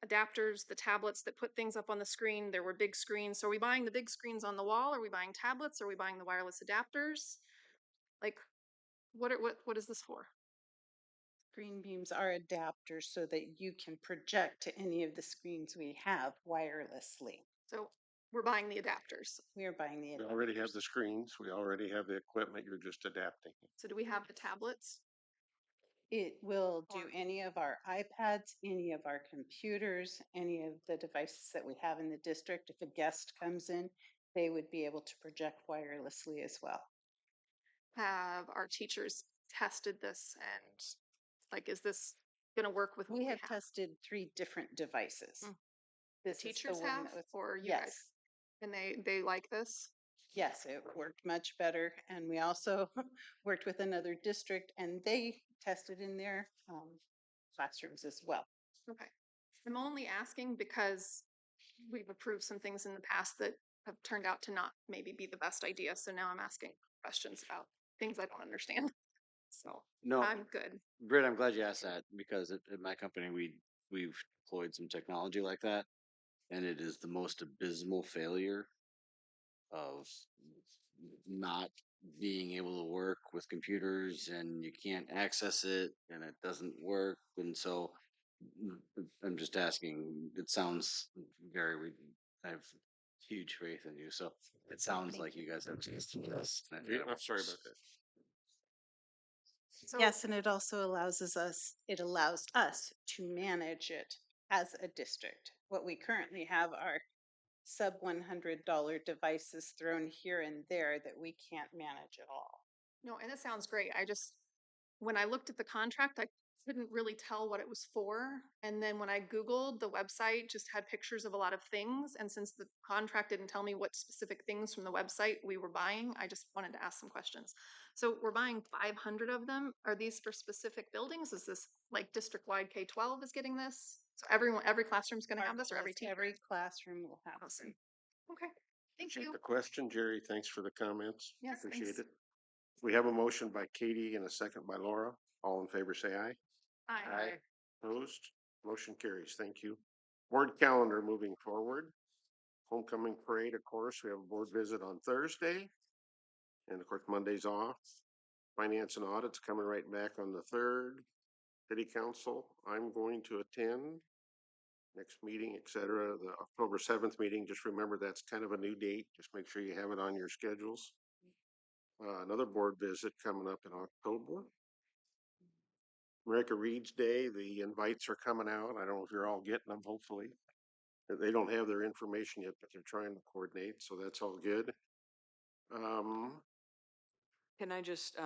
adapters, the tablets that put things up on the screen. There were big screens. So are we buying the big screens on the wall? Are we buying tablets? Are we buying the wireless adapters? Like, what is this for? Green beams are adapters so that you can project to any of the screens we have wirelessly. So we're buying the adapters. We are buying the We already have the screens. We already have the equipment. You're just adapting. So do we have the tablets? It will do Or- any of our iPads, any of our computers, any of the devices that we have in the district. If a guest comes in, they would be able to project wirelessly as well. Have our teachers tested this and like, is this going to work with what We have tested 3 different devices. Mm. This is the teachers one have that was, or you yes. guys? And they like this? Yes, it worked much better. And we also worked with another district and they tested in their classrooms as well. Okay. I'm only asking because we've approved some things in the past that have turned out to not maybe be the best idea. So now I'm asking questions about things I don't understand. So No, I'm good. Britt, I'm glad you asked that because at my company we've deployed some technology like that, and it is the most abysmal failure of not being able to work with computers, and you can't access it and it doesn't work. And so I'm just asking, it sounds very, I have huge faith in you. So it sounds like you guys have just this. Yeah, I'm sorry about that. So Yes, and it also allows us to manage it as a district. What we currently have are sub $100 devices thrown here and there that we can't manage at all. no, and it sounds great. When I looked at the contract, I couldn't really tell what it was for. And then when I Googled, the website just had pictures of a lot of things. And since the contract didn't tell me what specific things from the website we were buying, I just wanted to ask some questions. So we're buying 500 of them. Are these for specific buildings? Is this like district-wide K-12 is getting this? So every classroom's going to have this, or every teacher? Every classroom will have this. Awesome. Okay. Thank Appreciate you. the question, Jerry. Thanks for the comments. Yes, Appreciate thanks. it. We have a motion by Katie and a second by Laura. All in favor, say aye. Aye. Opposed? Motion carries. Thank you. Board calendar moving forward. Homecoming parade, of course, we have a board visit on Thursday. And of course, Monday's off. Finance and audit's coming right back on the 3rd. City council, I'm going to attend. Next meeting, et cetera, the October 7th meeting, just remember that's kind of a new date. Just make sure you have it on your schedules. Another board visit coming up in October. America Reads Day, the invites are coming out. I don't know if you're all getting them, hopefully. They don't have their information yet, but they're trying to coordinate, so that's all good. Can I just,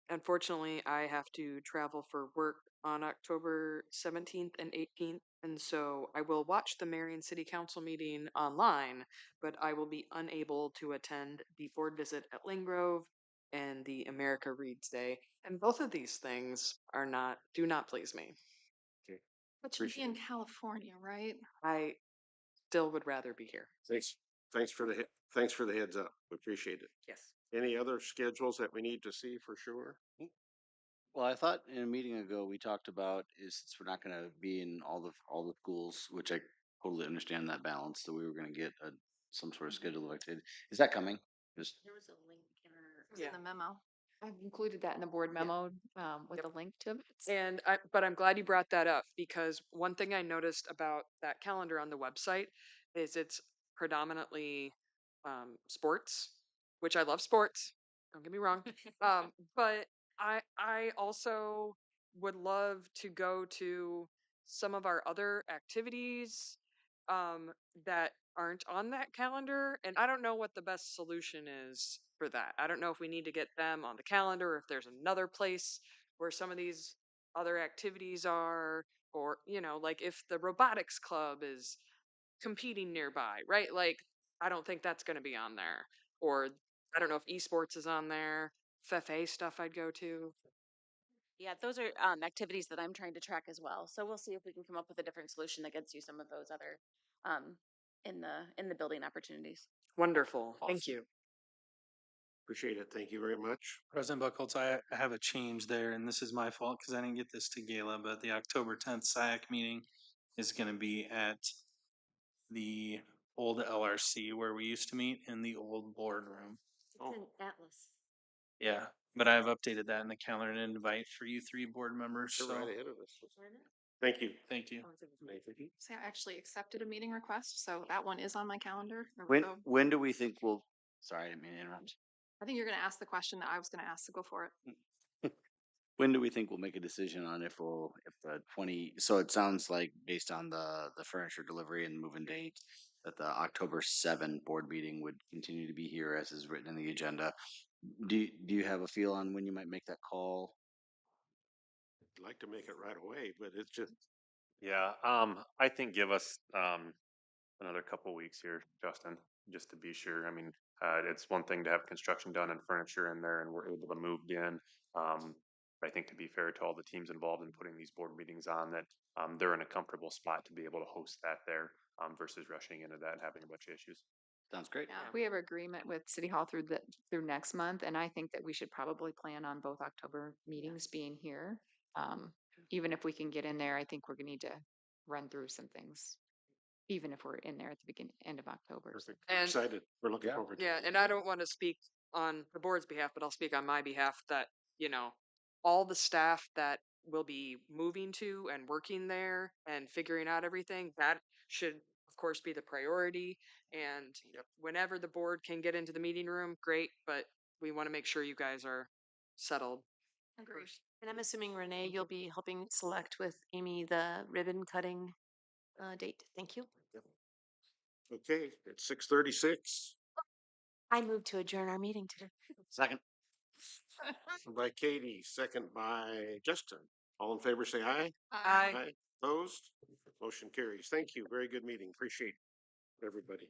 unfortunately, I have to travel for work on October 17th and 18th. And so I will watch the Marion City Council meeting online, but I will be unable to attend the board visit at Lingrove and the America Reads Day. And both of these things do not please me. Okay. But you'll be in California, right? I still would rather be here. Thanks for the heads up. We appreciate it. Yes. Any other schedules that we need to see for sure? Well, I thought in a meeting ago we talked about is since we're not going to be in all the schools, which I totally understand that balance, that we were going to get some sort of schedule of activity. Is that coming? Just There was a link in our, It's in the memo. I've included that in the board memo, with Yep. a link to it. But I'm glad you brought that up because one thing I noticed about that calendar on the website is it's predominantly sports, which I love sports. Don't get me wrong. But I also would love to go to some of our other activities that aren't on that calendar, and I don't know what the best solution is for that. I don't know if we need to get them on the calendar, or if there's another place where some of these other activities are, or like if the robotics club is competing nearby, right? Like I don't think that's going to be on there, or I don't know if esports is on there. FFA stuff I'd go to. Yeah, those are activities that I'm trying to track as well. So we'll see if we can come up with a different solution that gets you some of those other um, in the building opportunities. Wonderful. Thank you. Appreciate it. Thank you very much. President Buckholz, I have a change there, and this is my fault because I didn't get this to Gala, but the October 10th SIAC meeting is gonna be at the old LRC where we used to meet in the old boardroom. It's in Atlas. Yeah, but I've updated that in the calendar and invite for you 3 board members, You're so right ahead of us. Thank you. thank you. So I actually accepted a meeting request, so that one is on my calendar. So When do we think we'll, sorry, I didn't mean to interrupt. I think you're gonna ask the question that I was gonna ask, so go for it. When do we think we'll make a decision on if the 20, so it sounds like based on the furniture delivery and move-in date, that the October 7 board meeting would continue to be here as is written in the agenda. Do you have a feel on when you might make that call? I'd like to make it right away, but it's just, Yeah, I think give us another couple weeks here, Justin, just to be sure. I mean, it's one thing to have construction done and furniture in there, and we're able to move in. I think to be fair to all the teams involved in putting these board meetings on, that they're in a comfortable spot to be able to host that there versus rushing into that and having a bunch of issues. Sounds great. Yeah. We have agreement with City Hall through next month, and I think that we should probably plan on both October meetings being here. Even if we can get in there, I think we're gonna need to run through some things, even if we're in there at the end of October. perfect. We're And excited. We're looking forward to it. yeah, and I don't want to speak on the board's behalf, but I'll speak on my behalf that, you know, all the staff that will be moving to and working there and figuring out everything, that should of course be the priority. And whenever the board can get into the meeting room, great, but we want to make sure you guys are settled. Agreed. And I'm assuming Renee, you'll be helping select with Amy the ribbon cutting date. Thank you. Okay, it's 6:36. I move to adjourn our meeting today. Second. By Katie, second by Justin. All in favor, say aye. Aye. Opposed? Motion carries. Thank you. Very good meeting. Appreciate everybody.